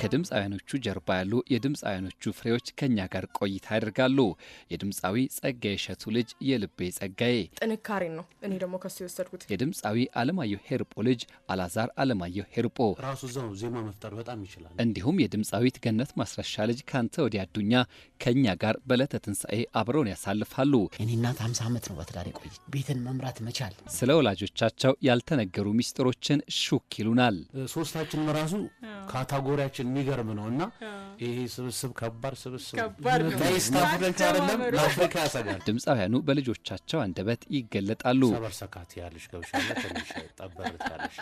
ከድምፃውያኖቹ ጀርባ ያሉ የድምፃውያኖቹ ፍሬዎች ከኛ ጋር ቆይታ ያደርጋሉ። የድምፃዊ ጸጋዬ እሸቱ ልጅ የልቤ ጸጋዬ ጥንካሬ ነው። እኔ ደግሞ ከሱ የወሰድኩት የድምፃዊ አለማየሁ ሄርጶ ልጅ አላዛር አለማየሁ ሄርጶ ራሱ ዘው ዜማ መፍጠር በጣም ይችላል። እንዲሁም የድምፃዊት ገነት ማስረሻ ልጅ ካንተ ወዲያ አዱኛ ከኛ ጋር በዕለተ ትንሣኤ አብረውን ያሳልፋሉ። እኔ እናት 50 ዓመት ነው በትዳር ቆይ ቤትን መምራት መቻል። ስለ ወላጆቻቸው ያልተነገሩ ሚስጥሮችን ሹክ ይሉናል። ሶስታችንም ራሱ ካታጎሪያችን የሚገርም ነውና ይሄ ስብስብ ከባድ ስብስብ ለአፍሪካ ያሰጋል። ድምፃውያኑ በልጆቻቸው አንደበት ይገለጣሉ። ሰበር ሰካት ያለሽ ገብሻለ ትንሽ ጠበርት ያለሽ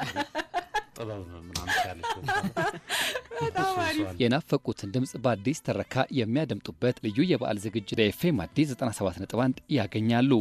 ጥበብ ምናምን ያለሽ የናፈቁትን ድምጽ በአዲስ ተረካ የሚያደምጡበት ልዩ የበዓል ዝግጅት ኤፍኤም አዲስ 97.1 ያገኛሉ።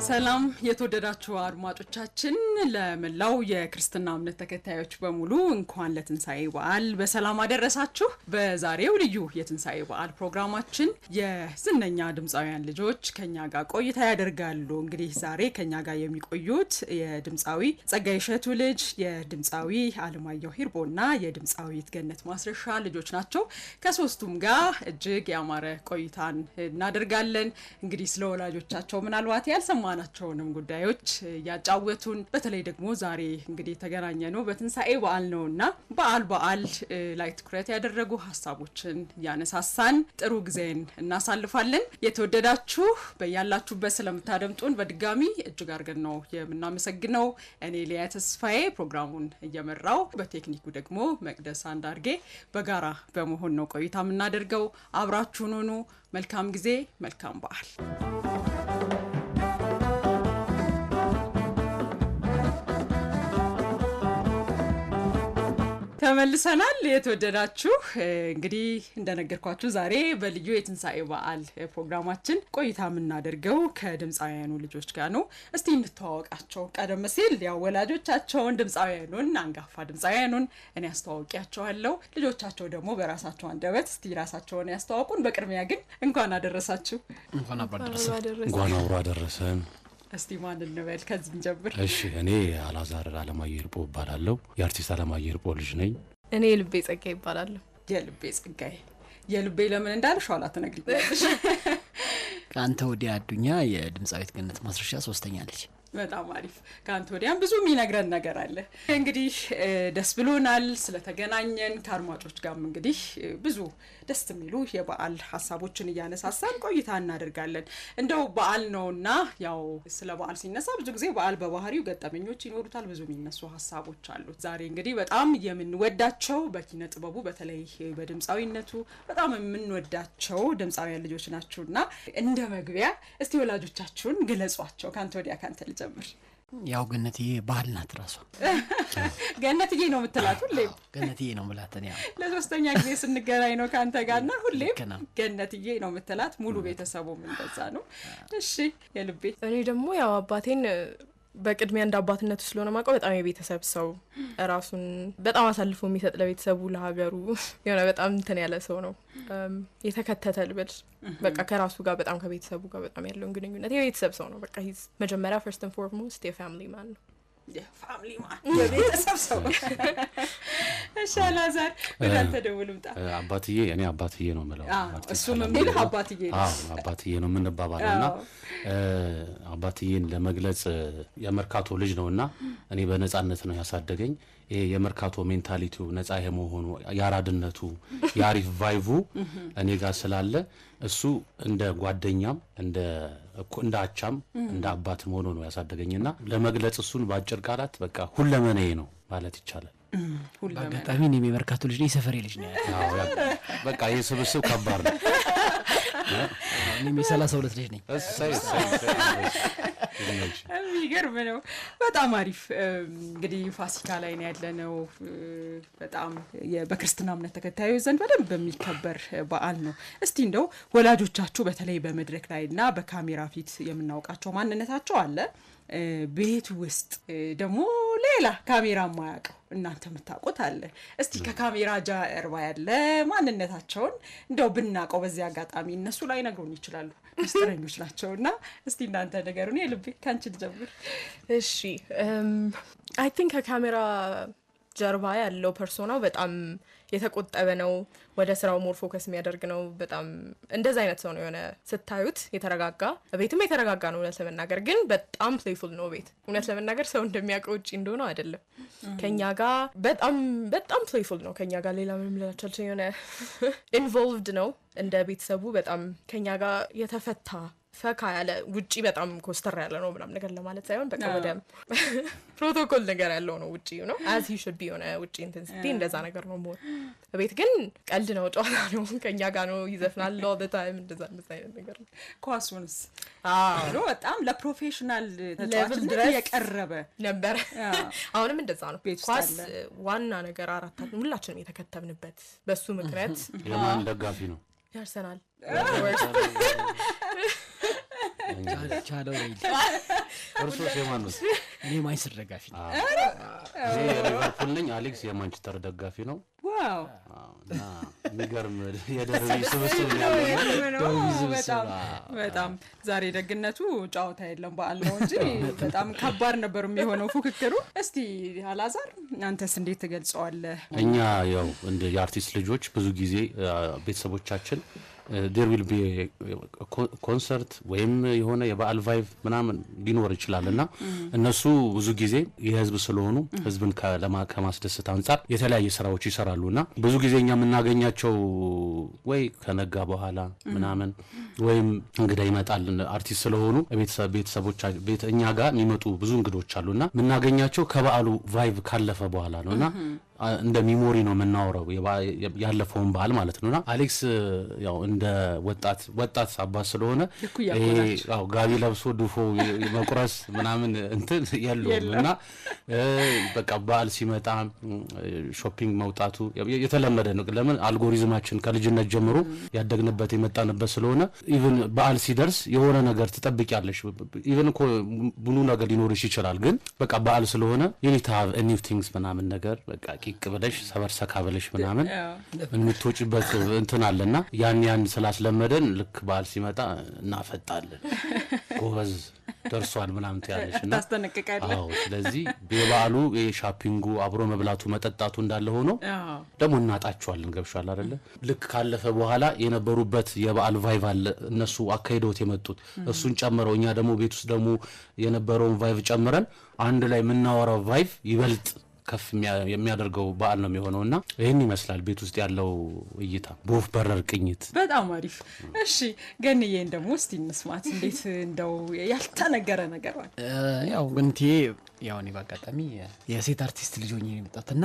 ሰላም የተወደዳችሁ አድማጮቻችን፣ ለመላው የክርስትና እምነት ተከታዮች በሙሉ እንኳን ለትንሳኤ በዓል በሰላም አደረሳችሁ። በዛሬው ልዩ የትንሳኤ በዓል ፕሮግራማችን የዝነኛ ድምፃውያን ልጆች ከኛ ጋር ቆይታ ያደርጋሉ። እንግዲህ ዛሬ ከኛ ጋር የሚቆዩት የድምፃዊ ጸጋዬ እሸቱ ልጅ የድምፃዊ አለማየሁ ሄርጶና የድምፃዊት ገነት ማስረሻ ልጆች ናቸው። ከሶስቱም ጋር እጅግ ያማረ ቆይታን እናደርጋለን። እንግዲህ ስለ ወላጆቻቸው ምናልባት ያልሰማ ናቸውንም ጉዳዮች ያጫወቱን። በተለይ ደግሞ ዛሬ እንግዲህ ተገናኘ ነው በትንሳኤ በዓል ነውና በዓል ላይ ትኩረት ያደረጉ ሀሳቦችን ያነሳሳን ጥሩ ጊዜን እናሳልፋለን። የተወደዳችሁ በያላችሁበት ስለምታደምጡን በድጋሚ እጅግ አድርገን ነው የምናመሰግነው። እኔ ሊያ ተስፋዬ ፕሮግራሙን እየመራው፣ በቴክኒኩ ደግሞ መቅደስ አንዳርጌ በጋራ በመሆን ነው ቆይታ የምናደርገው። አብራችሁን ሁኑ። መልካም ጊዜ፣ መልካም በዓል። ተመልሰናል። የተወደዳችሁ እንግዲህ እንደነገርኳችሁ ዛሬ በልዩ የትንሳኤ በዓል ፕሮግራማችን ቆይታ የምናደርገው ከድምፃውያኑ ልጆች ጋር ነው። እስቲ እንተዋወቃቸው። ቀደም ሲል ያው ወላጆቻቸውን ድምፃውያኑን አንጋፋ ድምፃውያኑን እኔ አስተዋውቂያቸዋለሁ። ልጆቻቸው ደግሞ በራሳቸው አንደበት እስቲ ራሳቸውን ያስተዋውቁን። በቅድሚያ ግን እንኳን አደረሳችሁ። እንኳን አደረሰን። እንኳን አብሮ አደረሰን። እስቲ ማን እንበል? ከዚህ እንጀምር። እሺ፣ እኔ አላዛር አለማየሁ ሄርጶ እባላለሁ። የአርቲስት አለማየሁ ሄርጶ ልጅ ነኝ። እኔ የልቤ ጸጋዬ እባላለሁ። የልቤ ጸጋዬ። የልቤ ለምን እንዳልሽ ኋላ ትነግሪኛለሽ። ካንተ ወዲያ አዱኛ የድምፃዊት ገነት ማስረሻ ሶስተኛ ልጅ። በጣም አሪፍ። ካንተ ወዲያም ብዙ የሚነግረን ነገር አለ። እንግዲህ ደስ ብሎናል ስለተገናኘን። ከአድማጮች ጋርም እንግዲህ ብዙ ደስ የሚሉ የበዓል ሀሳቦችን እያነሳሳን ቆይታ እናደርጋለን። እንደው በዓል ነውና ያው ስለ በዓል ሲነሳ ብዙ ጊዜ በዓል በባህሪው ገጠመኞች ይኖሩታል፣ ብዙ የሚነሱ ሀሳቦች አሉ። ዛሬ እንግዲህ በጣም የምንወዳቸው በኪነ ጥበቡ በተለይ በድምፃዊነቱ በጣም የምንወዳቸው ድምፃውያን ልጆች ናቸውና እንደ መግቢያ እስቲ ወላጆቻችሁን ግለጿቸው። ካንተ ወዲያ ካንተ ልጀምር። ያው ገነትዬ ባህል ናት ራሷ። ገነትዬ ነው የምትላት ሁሌም? ገነትዬ ነው የምላትን። ያው ለሶስተኛ ጊዜ ስንገናኝ ነው ካንተ ጋርና ሁሌም ገነትዬ ነው የምትላት። ሙሉ ቤተሰቡም እንደዛ ነው። እሺ የልቤ። እኔ ደግሞ ያው አባቴን በቅድሚያ እንደ አባትነቱ ስለሆነ ማውቀው በጣም የቤተሰብ ሰው፣ ራሱን በጣም አሳልፎ የሚሰጥ ለቤተሰቡ ለሀገሩ የሆነ በጣም እንትን ያለ ሰው ነው። የተከተተ ልበል በቃ ከራሱ ጋር በጣም ከቤተሰቡ ጋር በጣም ያለውን ግንኙነት የቤተሰብ ሰው ነው። በቃ ሂዝ መጀመሪያ ፈርስት ኤንድ ፎርሞስት የፋሚሊ ማን ነው። የፋሚሊ ማን የቤተሰብ ሰው። እሺ አላዛር ወዳንተ ደውልምጣ። አባትዬ፣ እኔ አባትዬ ነው የምለው። እሱም የሚልህ አባትዬ ነው። አባትዬ ነው የምንባባለውና አባትዬን ለመግለጽ የመርካቶ ልጅ ነውና እኔ በነጻነት ነው ያሳደገኝ። ይሄ የመርካቶ ሜንታሊቲው ነጻ የመሆኑ ያራድነቱ ያሪፍ ቫይቡ እኔ ጋር ስላለ እሱ እንደ ጓደኛም እንደ አቻም እንደ አባትም ሆኖ ነው ያሳደገኝና ለመግለጽ እሱን በአጭር ቃላት በቃ ሁለመናዬ ነው ማለት ይቻላል። በአጋጣሚ እኔም የመርካቶ ልጅ ነኝ፣ የሰፈሬ ልጅ ነኝ። በቃ ይሄ ስብስብ ከባድ ነው። እኔም የ32 ልጅ ነኝ። የሚገርም ነው። በጣም አሪፍ። እንግዲህ ፋሲካ ላይ ነው ያለነው። በጣም በክርስትና እምነት ተከታዮች ዘንድ በደንብ በሚከበር በዓል ነው። እስቲ እንደው ወላጆቻችሁ በተለይ በመድረክ ላይና በካሜራ ፊት የምናውቃቸው ማንነታቸው አለ። ቤት ውስጥ ደግሞ ሌላ ካሜራ ማያውቀው እናንተ የምታውቁት አለ። እስቲ ከካሜራ ጀርባ ያለ ማንነታቸውን እንደው ብናውቀው በዚህ አጋጣሚ እነሱ ላይ ነግሩን ይችላሉ። ሚስጥረኞች ናቸውና እስቲ እናንተ ነገሩን የልቤ ካንቺ ልጀምር። እሺ አይ ቲንክ ከካሜራ ጀርባ ያለው ፐርሶናው በጣም የተቆጠበ ነው። ወደ ስራው ሞር ፎከስ የሚያደርግ ነው። በጣም እንደዛ አይነት ሰው ነው። የሆነ ስታዩት የተረጋጋ ቤትም የተረጋጋ ነው። እውነት ለመናገር ግን በጣም ፕሌይፉል ነው ቤት። እውነት ለመናገር ሰው እንደሚያውቀው ውጪ እንደሆነ አይደለም። ከኛ ጋር በጣም ፕሌይፉል ነው። ከኛ ጋር ሌላ ምንም ልላችሁ አልችልም። የሆነ ኢንቮልቭድ ነው እንደ ቤተሰቡ። በጣም ከኛ ጋር የተፈታ ፈካ ያለ ውጪ በጣም ኮስተር ያለ ነው ምናምን ነገር ለማለት ሳይሆን በቃ ወደ ፕሮቶኮል ነገር ያለው ነው ውጪ ነው as he should be ሆነ ውጪ ኢንቴንሲቲ እንደዛ ነገር ነው ሞር። ቤት ግን ቀልድ ነው፣ ጨዋታ ነው፣ ከኛ ጋር ነው፣ ይዘፍናል all the time እንደዛ አይነት ነገር ነው። ኳሱንስ ነው በጣም ለፕሮፌሽናል ተጫዋችነት የቀረበ ነበር። አሁንም እንደዛ ነው። ኳስ ዋና ነገር አራታችን ሁላችንም የተከተብንበት በሱ ምክንያት። የማን ደጋፊ ነው? ያርሰናል ቻለው ወይ እርሶ የማን ነው? እኔ ማንችስተር ደጋፊ ነኝ። እኔ ሊቨርፑል ነኝ። አሌክስ የማንችስተር ደጋፊ ነው። ዋው የሚገርም የደርቢ ስብስብ ያለው በጣም ዛሬ ደግነቱ ጨዋታ የለም በዓል ነው እንጂ በጣም ከባድ ነበር የሚሆነው ፉክክሩ። እስቲ አላዛር አንተስ እንዴት ትገልጸዋለህ? እኛ ያው እንደ የአርቲስት ልጆች ብዙ ጊዜ ቤተሰቦቻችን there will be ኮንሰርት ወይም የሆነ የበዓል ቫይብ ምናምን ሊኖር ይችላልና እነሱ ብዙ ጊዜ የህዝብ ስለሆኑ ህዝብን ከማስደሰት አንፃር የተለያየ ስራዎች ይሰራሉና ብዙ ጊዜ እኛ የምናገኛቸው ወይ ከነጋ በኋላ ምናምን ወይም እንግዳ ይመጣል አርቲስት ስለሆኑ ቤተሰቦች እኛ ጋር የሚመጡ ብዙ እንግዶች አሉና የምናገኛቸው ከበዓሉ ቫይብ ካለፈ በኋላ ነውና እንደ ሚሞሪ ነው የምናወራው ያለፈውን በዓል ማለት ነውና አሌክስ ያው እንደ ወጣት አባስ ስለሆነ ያው ጋቢ ለብሶ ድፎ መቁረስ ምናምን እንትን ያለውና በቃ በዓል ሲመጣ ሾፒንግ መውጣቱ የተለመደ ነው። ለምን አልጎሪዝማችን ከልጅነት ጀምሮ ያደግንበት የመጣንበት ስለሆነ ኢቭን በዓል ሲደርስ የሆነ ነገር ትጠብቂያለሽ። ኢቭን እኮ ብዙ ነገር ሊኖርሽ ይችላል፣ ግን በቃ በዓል ስለሆነ you need to have a new things ምናምን ነገር በቃ ቂቅ ብለሽ ሰበር ሰካ ብለሽ ምናምን እንምትወጪበት እንትን አለና ያን ስላስለመደን ልክ በዓል ሲመጣ እናፈጣለን። ጎበዝ ደርሷል ምናምን ያለሽና ታስተነቅቃለህ። አዎ ስለዚህ በበዓሉ የሻፒንጉ አብሮ መብላቱ መጠጣቱ እንዳለ ሆኖ ደግሞ እናጣቸዋለን። ገብሻል አይደለ? ልክ ካለፈ በኋላ የነበሩበት የበዓል ቫይቭ አለ እነሱ አካይዶት የመጡት እሱን ጨምረው እኛ ደግሞ ቤት ውስጥ ደግሞ የነበረውን ቫይቭ ጨምረን አንድ ላይ የምናወራው ቫይቭ ይበልጥ ከፍ የሚያደርገው በዓል ነው የሚሆነውና ይሄን ይመስላል ቤት ውስጥ ያለው እይታ በወፍ በረር ቅኝት። በጣም አሪፍ። እሺ ገንዬን ደግሞ እስቲ እንስማት። እንዴት እንደው ያልተነገረ ነገር አለ? ያው ግንቴ ያው እኔ በአጋጣሚ የሴት አርቲስት ልጅ ሆኜ የመጣሁትና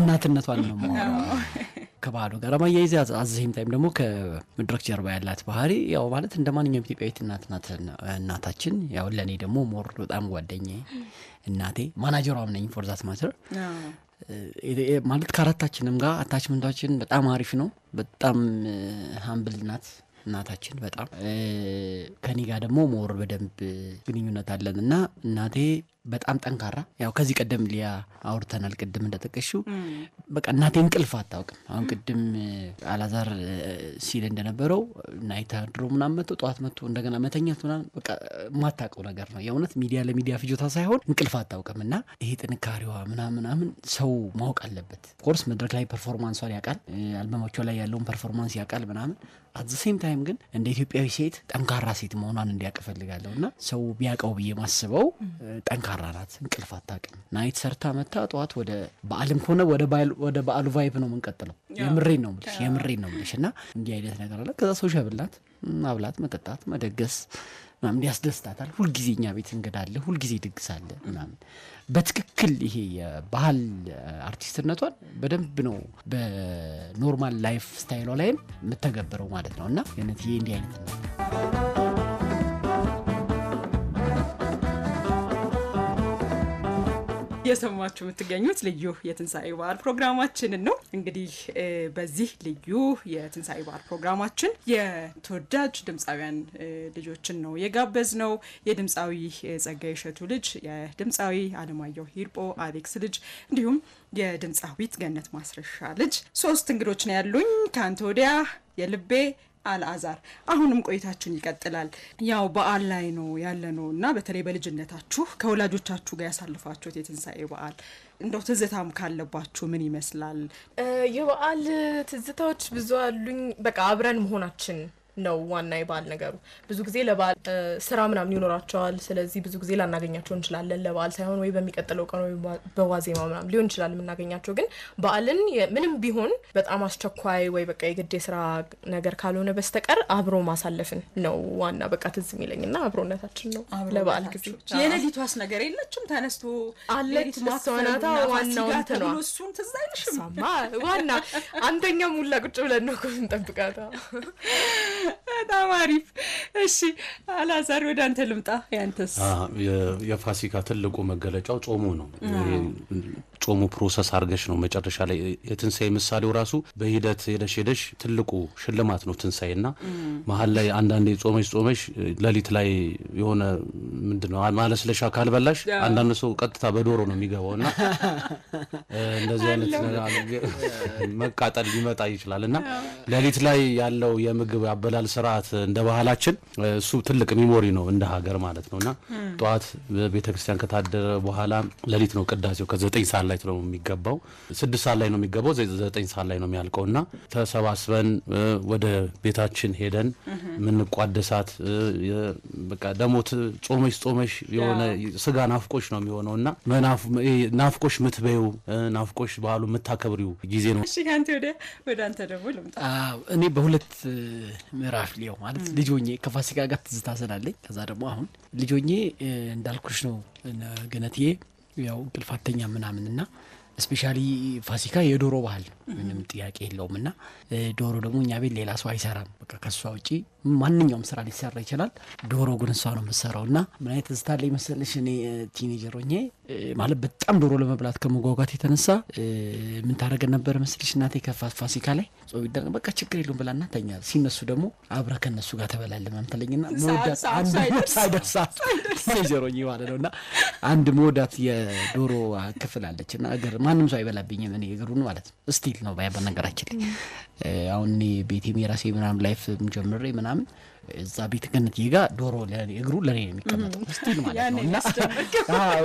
እናትነቷን ነው የማወራው ከባሉ ጋር ማያይዘ አዘህም ታይም ደግሞ ከመድረክ ጀርባ ያላት ባህሪ ያው ማለት እንደማንኛውም ኢትዮጵያዊት እናታችን ያው ለኔ ደግሞ ሞር በጣም ጓደኛዬ እናቴ ማናጀሯም ነኝ ፎር ዛት ማተር ማለት ከአራታችንም ጋር አታችመንታችን በጣም አሪፍ ነው። በጣም ሃምብል ናት እናታችን በጣም ከኔ ጋር ደግሞ ሞር በደንብ ግንኙነት አለንና እናቴ በጣም ጠንካራ ያው ከዚህ ቀደም ሊያ አውርተናል ቅድም እንደተቀሽው በቃ እናቴ እንቅልፍ አታውቅም። አሁን ቅድም አላዛር ሲል እንደነበረው ናይት ድሮ ምናምን መጥቶ ጧት መጥቶ እንደገና መተኛት ምናምን በቃ ማታውቀው ነገር ነው። የእውነት ሚዲያ ለሚዲያ ፍጆታ ሳይሆን እንቅልፍ አታውቅምና ይሄ ጥንካሬዋ ምናምን ሰው ማወቅ አለበት። ኮርስ መድረክ ላይ ፐርፎርማንሷን ያውቃል፣ አልበሞቿ ላይ ያለውን ፐርፎርማንስ ያውቃል ምናምን at the same time ግን እንደ ኢትዮጵያዊ ሴት ጠንካራ ሴት መሆኗን እንዲያውቅ ፈልጋለሁና ሰው ቢያውቀው ብዬ ማስበው ጠንካራ ናት፣ እንቅልፍ አታውቅም። ናይት ሰርታ መታ ጧት ወደ በዓልም ሆነ ወደ በዓሉ ቫይብ ነው የምንቀጥለው። የምሬን ነው የምልሽና እንዲህ አይነት ነገር አለ። ከዛ ሰው ሸብላት ማብላት መጠጣት መደገስ ምናምን ያስደስታታል። ሁልጊዜ እኛ ቤት እንግዳ አለ፣ ሁልጊዜ ድግስ አለ ምናምን። በትክክል ይሄ የባህል አርቲስትነቷን በደንብ ነው በኖርማል ላይፍ ስታይሏ ላይ የምተገብረው ማለት ነውና የነትዬ እንዲህ አይነት ነው። የሰማችሁ የምትገኙት ልዩ የትንሳኤ በዓል ፕሮግራማችንን ነው። እንግዲህ በዚህ ልዩ የትንሳኤ በዓል ፕሮግራማችን የተወዳጅ ድምፃውያን ልጆችን ነው የጋበዝነው። የድምፃዊ ጸጋዬ እሸቱ ልጅ፣ የድምፃዊ አለማየሁ ሂርጶ አሌክስ ልጅ እንዲሁም የድምፃዊት ገነት ማስረሻ ልጅ 3 እንግዶች ነው ያሉኝ። ከአንተ ወዲያ የልቤ አልዓዛር። አሁንም ቆይታችን ይቀጥላል። ያው በዓል ላይ ነው ያለነው እና በተለይ በልጅነታችሁ ከወላጆቻችሁ ጋር ያሳልፋችሁት የትንሳኤ በዓል እንደው ትዝታም ካለባችሁ ምን ይመስላል? የበዓል ትዝታዎች ብዙ አሉኝ። በቃ አብረን መሆናችን ነው ዋና የበዓል ነገሩ። ብዙ ጊዜ ለበዓል ስራ ምናምን ይኖራቸዋል። ስለዚህ ብዙ ጊዜ ላናገኛቸው እንችላለን። ለበዓል ሳይሆን ወይ በሚቀጥለው ቀን ወይ በዋዜማ ምናምን ሊሆን ይችላል የምናገኛቸው። ግን በዓልን ምንም ቢሆን በጣም አስቸኳይ ወይ በቃ የግድ የስራ ነገር ካልሆነ በስተቀር አብሮ ማሳለፍን ነው ዋና በቃ ትዝ የሚለኝና አብሮነታችን ነው ለበዓል ጊዜ። የሌሊቷስ ነገር የለችም ተነስቶ አለች ማስተዋናታ ዋናው እንትኗ እሱን ትዝ አይልሽም? ዋና አንተኛም ሁላ ቁጭ ብለን ነው እንጠብቃታ። በጣም አሪፍ። እሺ አልዓዛር ወደ አንተ ልምጣ። ያንተስ? የፋሲካ ትልቁ መገለጫው ጾሙ ነው። ጾሙ ፕሮሰስ አርገሽ ነው መጨረሻ ላይ የትንሳኤ ምሳሌው ራሱ በሂደት ሄደሽ ትልቁ ሽልማት ነው ትንሳኤና መሀል ላይ አንዳንዴ ጾመሽ ለሊት ላይ የሆነ ምንድነው ማለስለሻ ካልበላሽ አንዳንድ ሰው ቀጥታ በዶሮ ነው የሚገባውና እንደዚህ አይነት መቃጠል ሊመጣ ይችላልና ለሊት ላይ ያለው የምግብ አበላል ስርዓት እንደ ባህላችን እሱ ትልቅ ሚሞሪ ነው እንደ ሀገር ማለት ነውና ጧት በቤተክርስቲያን ከታደረ በኋላ ለሊት ነው ቅዳሴው ከ9 ሰዓት ላይ ነው የሚገባው። 6 ሰዓት ላይ ነው የሚገባው፣ 9 ሰዓት ላይ ነው የሚያልቀውና ተሰባስበን ወደ ቤታችን ሄደን ምን ቋደሳት በቃ ደሞት ጾመሽ የሆነ ስጋ ናፍቆሽ ነው የሚሆነውና ናፍቆሽ ምትበዩ ናፍቆሽ በዓሉ የምታከብሪው ጊዜ ነው። እሺ ካንተ ወደ አንተ ደግሞ ልምጣ። እኔ በሁለት ምዕራፍ ሊው ማለት ልጆኜ ከፋሲካ ጋር ትዝታ ስላለኝ ከዛ ደግሞ አሁን ልጆኜ እንዳልኩሽ ነው ገነትዬ ያው እንቅልፋተኛ ምናምንና ስፔሻሊ ፋሲካ የዶሮ ባህል ምንም ጥያቄ የለውምና ዶሮ ደግሞ እኛ ቤት ሌላ ሰው አይሰራም። በቃ ከሷ ውጪ ማንኛውም ስራ ሊሰራ ይችላል። ዶሮ ግን እሷ ነው የምትሰራውና ምን አይነት ትዝታ ላይ መሰለሽ እኔ ቲኔጀር ሆኜ ማለት በጣም ዶሮ ለመብላት ከመጓጓት የተነሳ ምን ታረገ ነበር መስልሽ እናቴ ከፋሲካ ላይ ጾም ይደረግ በቃ ችግር የለውም ብላና ተኛ። ሲነሱ ደግሞ አብረ ከነሱ ጋር ተበላለ ማምተለኝና መወዳት አንድ ሳይደርሳ ቲኔጀር ሆኜ ማለት ነውና አንድ መወዳት የዶሮ ክፍል አለችና እግር ማንም ሰው አይበላብኝም እኔ እግሩን ማለት ነው ስቲል ነው ባያ በነገራችን ላይ አሁን እኔ ቤቴም የራሴ ምናምን ላይፍ ጀምሬ ምናምን እዛ ቤት ገነት ይጋ ዶሮ እግሩ ለኔ የሚቀመጠው ስቲል ማለት ነውና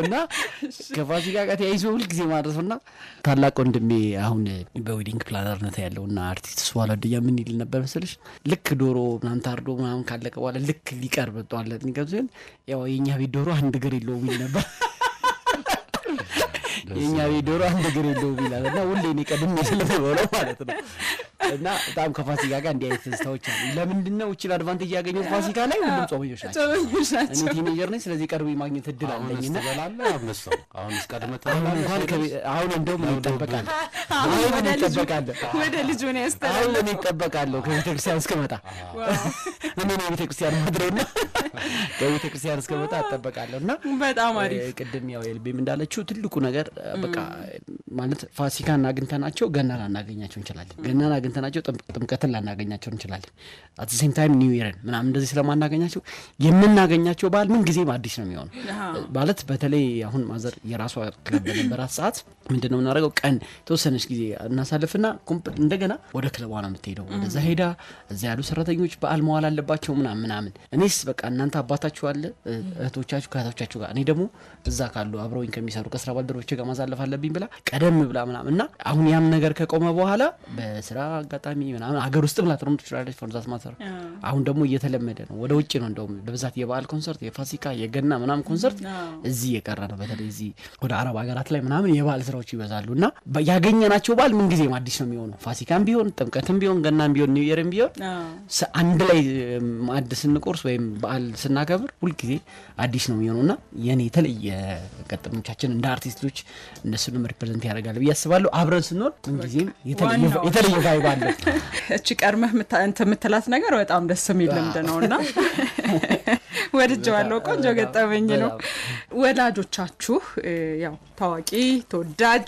እና ከፋሲካ ጋር ተያይዞ ሁሉ ጊዜ ማለት ነውና ታላቅ ወንድሜ አሁን በዌዲንግ ፕላነርነት ያለውና አርቲስት ስዋላድያ ምን ይል ነበር መሰለሽ ልክ ዶሮ ምናምን ታርዶ ምናምን ካለቀ በኋላ ልክ ሊቀርብ ጧለት ንገዘን ያው የኛ ቤት ዶሮ አንድ እግር የለውም ይል ነበር። የኛ ቤት ዶሮ አንድ እግር የለውም ይላልና ሁሌ እኔ ቀድሜ ስለነበረው ማለት ነው። እና በጣም ከፋሲካ ጋር እንዲህ አይነት ትዝታዎች አሉ። ለምንድን ነው እቺ አድቫንቴጅ ያገኘው ፋሲካ ላይ ሁሉም ጾመኞች ናቸው። እኔ ቲኔጀር ነኝ ስለዚህ ቀርብ ማግኘት እድል አለኝና ተበላለ አብነሰው አሁን እስቀድመተ አሁን እንደውም ይጠበቃል ወደ ልጅ ሆነ ያስተላል አሁን እኔ እጠበቃለሁ ከቤተክርስቲያን እስከመጣ እኔ ቤተክርስቲያን ማድረውና ከቤተክርስቲያን እስከመጣ እጠበቃለሁና በጣም አሪፍ። ቅድም ያው የልቤም እንዳለችው ትልቁ ነገር በቃ ማለት ፋሲካን አግኝተናቸው ገናን አናገኛቸው እንችላለን። ገናን አግኝተናቸው ጥምቀትን ላናገኛቸው እንችላለን። አት ሴም ታይም ኒው ኢየርን ምናምን እንደዚህ ስለማናገኛቸው የምናገኛቸው በዓል ምን ጊዜም አዲስ ነው የሚሆነው ማለት በተለይ አሁን ማዘር የራሷ ክለብ በነበራት ሰዓት ምንድነው የምናደርገው ቀን ተወሰነች ጊዜ እናሳልፍና እንደገና ወደ ክለቧ ነው የምትሄደው። እንደዛ ሄዳ እዛ ያሉ ሰራተኞች በዓል መዋል አለባቸው ምናምን እኔስ በቃ እናንተ አባታችሁ አለ እህቶቻችሁ ከእህቶቻችሁ ጋር እኔ ደግሞ እዛ ካሉ አብረውኝ ከሚሰሩ ከስራ ባልደረቦቼ ጋር ማሳለፍ አለብኝ ብላ ቀደም ብላ ምናምንና አሁን ያም ነገር ከቆመ በኋላ በስራ አጋጣሚ ምናምን ሀገር ውስጥ ብላ ትሮም ትችላለች ፎርዛት ማተር አሁን ደግሞ እየተለመደ ነው። ወደ ውጭ ነው እንደውም በብዛት የበዓል ኮንሰርት የፋሲካ የገና ምናምን ኮንሰርት እዚህ የቀረ ነው። በተለይ እዚህ ወደ አረብ ሀገራት ላይ ምናምን የበዓል ስራዎች ይበዛሉና ያገኘናቸው በዓል ምን ጊዜም አዲስ ነው የሚሆነው። ፋሲካም ቢሆን ጥምቀትም ቢሆን ገናም ቢሆን ኒው ኢየርም ቢሆን አንድ ላይ ማዕድ ስንቆርስ ወይም በዓል ስናከብር ሁሉ ጊዜ አዲስ ነው የሚሆነውና የኔ የተለየ ገጠመኞቻችን እንደ አርቲስቶች እነሱንም ሪፕሬዘንት ያደርጋል ብዬ አስባለሁ። አብረን ስንኖር ምን ጊዜም የተለየ ቫይብ አለ። እቺ ቀርመህ የምትላት ነገር በጣም ደስ የሚል ልምድ ነውና ወድጀዋለሁ። ቆንጆ ገጠመኝ ነው። ወላጆቻችሁ ያው ታዋቂ ተወዳጅ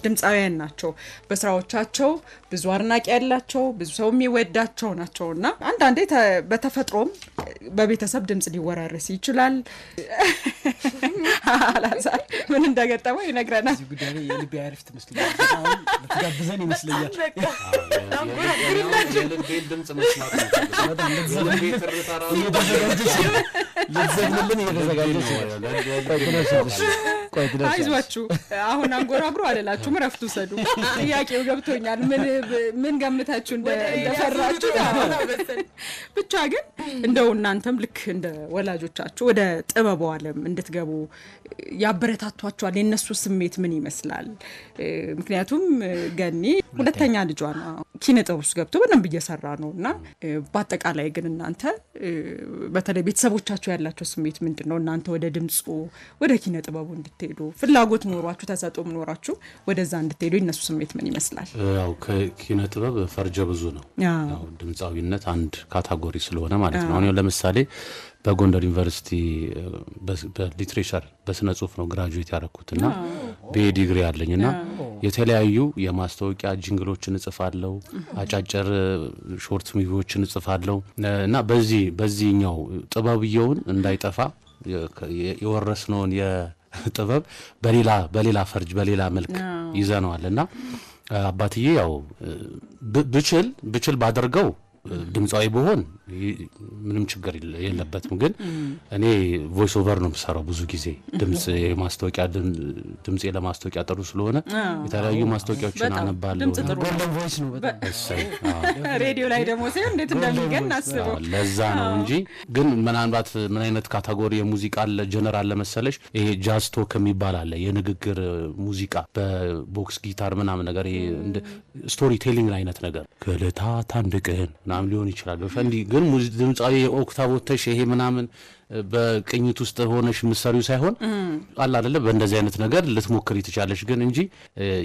ድምፃውያን ናቸው። በስራዎቻቸው ብዙ አድናቂ ያላቸው ብዙ ሰው የሚወዳቸው ናቸውና አንዳንዴ በተፈጥሮም በቤተሰብ ድምጽ ሊወራረስ ይችላል። አላዛር ምን እንደገጠመው ይነግረናል። እዚህ ጉዳይ ላይ የልቤ አሪፍት መስለኛል። ተጋብዘን ይመስለኛል። የልቤን ድምጽ መስማት ነው። በጣም ለዘለቤ ተርታራው ለዘለልን እየተዘጋጀች አይዟችሁ አሁን አንጎራጉሮ አለላችሁ ረፍቱ ሰዱ። ጥያቄው ገብቶኛል። ምን ገምታችሁ እንደፈራችሁ ብቻ ግን እንደው እናንተም ልክ እንደ ወላጆቻችሁ ወደ ጥበቡ ዓለም እንድትገቡ ያበረታቷችኋል። የነሱ ስሜት ምን ይመስላል? ምክንያቱም ገኒ ሁለተኛ ልጇ ነው ኪነ ጥበብ ውስጥ ገብቶ በደንብ እየሰራ ነውና በአጠቃላይ ግን እናንተ በተለይ ቤተሰቦቻችሁ ያላችሁ ስሜት ምንድነው? እናንተ ወደ ድምጹ ወደ ኪነ ጥበቡ እንድትሄዱ ፍላጎት ኖሯችሁ ተሰጥቶም ኖራችሁ ወደዛ እንድትሄዱ የነሱ ስሜት ምን ይመስላል? ያው ከኪነ ጥበብ ፈርጀ ብዙ ነው። ያው ድምጻዊነት አንድ ካታጎሪ ስለሆነ ማለት ነው። አሁን ለምሳሌ በጎንደር ዩኒቨርሲቲ በሊትሬቸር በስነ ጽሁፍ ነው ግራጁዌት ያደረኩትና በዲግሪ ያለኝና የተለያዩ የማስታወቂያ ጂንግሎችን እጽፋለሁ፣ አጫጭር ሾርት ሙቪዎችን እጽፋለሁ እና በዚህኛው ጥበብየውን እንዳይጠፋ የወረስነውን የጥበብ በሌላ ፈርጅ በሌላ መልክ ይዘነዋልና አባትዬ ያው ብችል ባደርገው ድምጻዊ በሆን ምንም ችግር የለበትም። ግን እኔ ቮይስ ኦቨር ነው የምሰራው ብዙ ጊዜ ድምጽ ለማስታወቂያ ጥሩ ስለሆነ የተለያዩ ማስታወቂያዎችን አነባለሁ። ጎልደን ቮይስ ነው በጣም ሬዲዮ ላይ ደግሞ ሲሆን እንዴት እንደሚገን አስበው። ለዛ ነው እንጂ ግን ምናልባት ምን አይነት ካታጎሪ የሙዚቃ አለ ጀነራል ለመሰለሽ ይሄ ጃዝ ቶክ የሚባል አለ የንግግር ሙዚቃ በቦክስ ጊታር ምናምን ነገር ይሄ እንደ ስቶሪ ቴሊንግ አይነት ነገር ከለታት አንድ ቀን ምናምን ሊሆን ይችላል። እንዴ ግን ድምጻዊ ኦክታቮተሽ ይሄ ምናምን በቅኝት ውስጥ ሆነሽ ምሳሪው ሳይሆን አላ አይደለ በእንደዚህ አይነት ነገር ልትሞክሪ ትቻለሽ። ግን እንጂ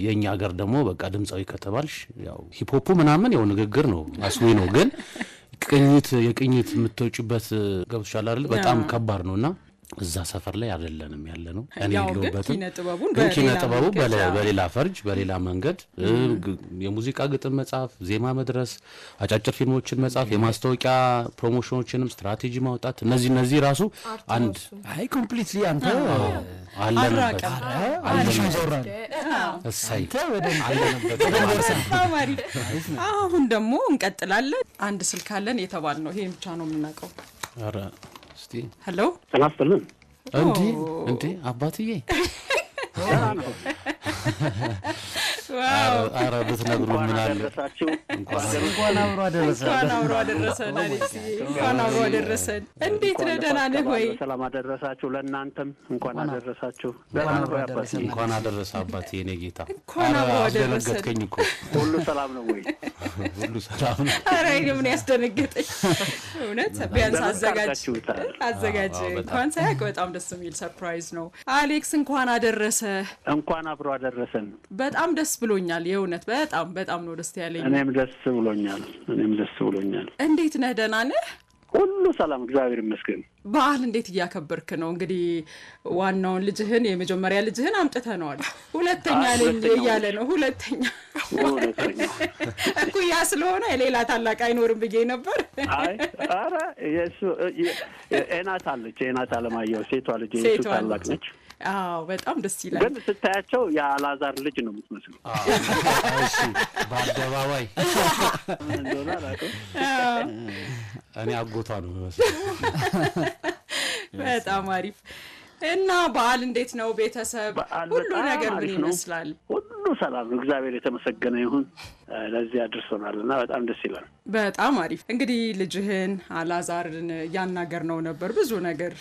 የኛ ሀገር ደግሞ በቃ ድምጻዊ ከተባልሽ ያው ሂፕ ሆፕ ምናምን ያው ንግግር ነው አስዊ ነው። ግን የቅኝት የምትወጪበት ገብቶሻል አይደል በጣም ከባድ ነውና እዛ ሰፈር ላይ አይደለንም ያለ ነው። እኔ ልውበትም ኪነ ጥበቡ በሌላ ፈርጅ በሌላ መንገድ የሙዚቃ ግጥም መጻፍ፣ ዜማ መድረስ፣ አጫጭር ፊልሞችን መጻፍ፣ የማስታወቂያ ፕሮሞሽኖችንም ስትራቴጂ ማውጣት እነዚህ ራሱ አንድ ኮምፕሊትሊ አንተ አለነበት እሳይ አሁን ደግሞ እንቀጥላለን። አንድ ስልክ አለን የተባል ነው። ይሄን ብቻ ነው የምናውቀው። አረ ሄሎ ሰላም እንዴ አባትዬ አረ ብትነግሩ ምን አለ። እንኳን አብሮ አደረሰን። እንዴት ነህ? ደህና ነህ ወይ? ሰላም አደረሳችሁ። ለእናንተም እንኳን አደረሳችሁ። እንኳን አደረሰ አባቴ የኔ ጌታ። እንኳን አብሮ አደረሰን እኮ ሁሉ ሰላም ነው ወይ? ሁሉ ሰላም ነው። አረ ምን ያስደነገጠኝ እውነት። ቢያንስ አዘጋጅ እንኳን ሳያውቅ በጣም ደስ የሚል ሰርፕራይዝ ነው። አሌክስ እንኳን አደረሰ። እንኳን አብሮ አደረሰን። በጣም ደስ ብሎኛል። የእውነት በጣም ነው ደስ ያለኝ። እኔም ደስ ብሎኛል። እንዴት ነህ? ደህና ነህ? ሁሉ ሰላም እግዚአብሔር ይመስገን። በዓል እንዴት እያከበርክ ነው? እንግዲህ ዋናውን ልጅህን የመጀመሪያ ልጅህን አምጥተነዋል። ሁለተኛ ልጅ እያለ ነው። ሁለተኛ እኩያ ስለሆነ ሌላ ታላቅ አይኖርም ብዬ ነበር። አይ ኧረ የሱ ኤናት አለማየሁ ሴቷ ልጅ የሱ ታላቅ ነች። አዎ በጣም ደስ ይላል። ግን ስታያቸው የአላዛር ልጅ ነው የምትመስለው። እሺ በአደባባይ እኔ አጎቷ ነው የምመስለው። በጣም አሪፍ። እና በዓል እንዴት ነው? ቤተሰብ ሁሉ ነገር ምን ይመስላል? ሁሉ ሰላም ነው፣ እግዚአብሔር የተመሰገነ ይሁን። ለዚህ አድርሶናልና በጣም ደስ ይላል። በጣም አሪፍ። እንግዲህ ልጅህን አላዛርን ያናገርነው ነበር፣ ብዙ ነገር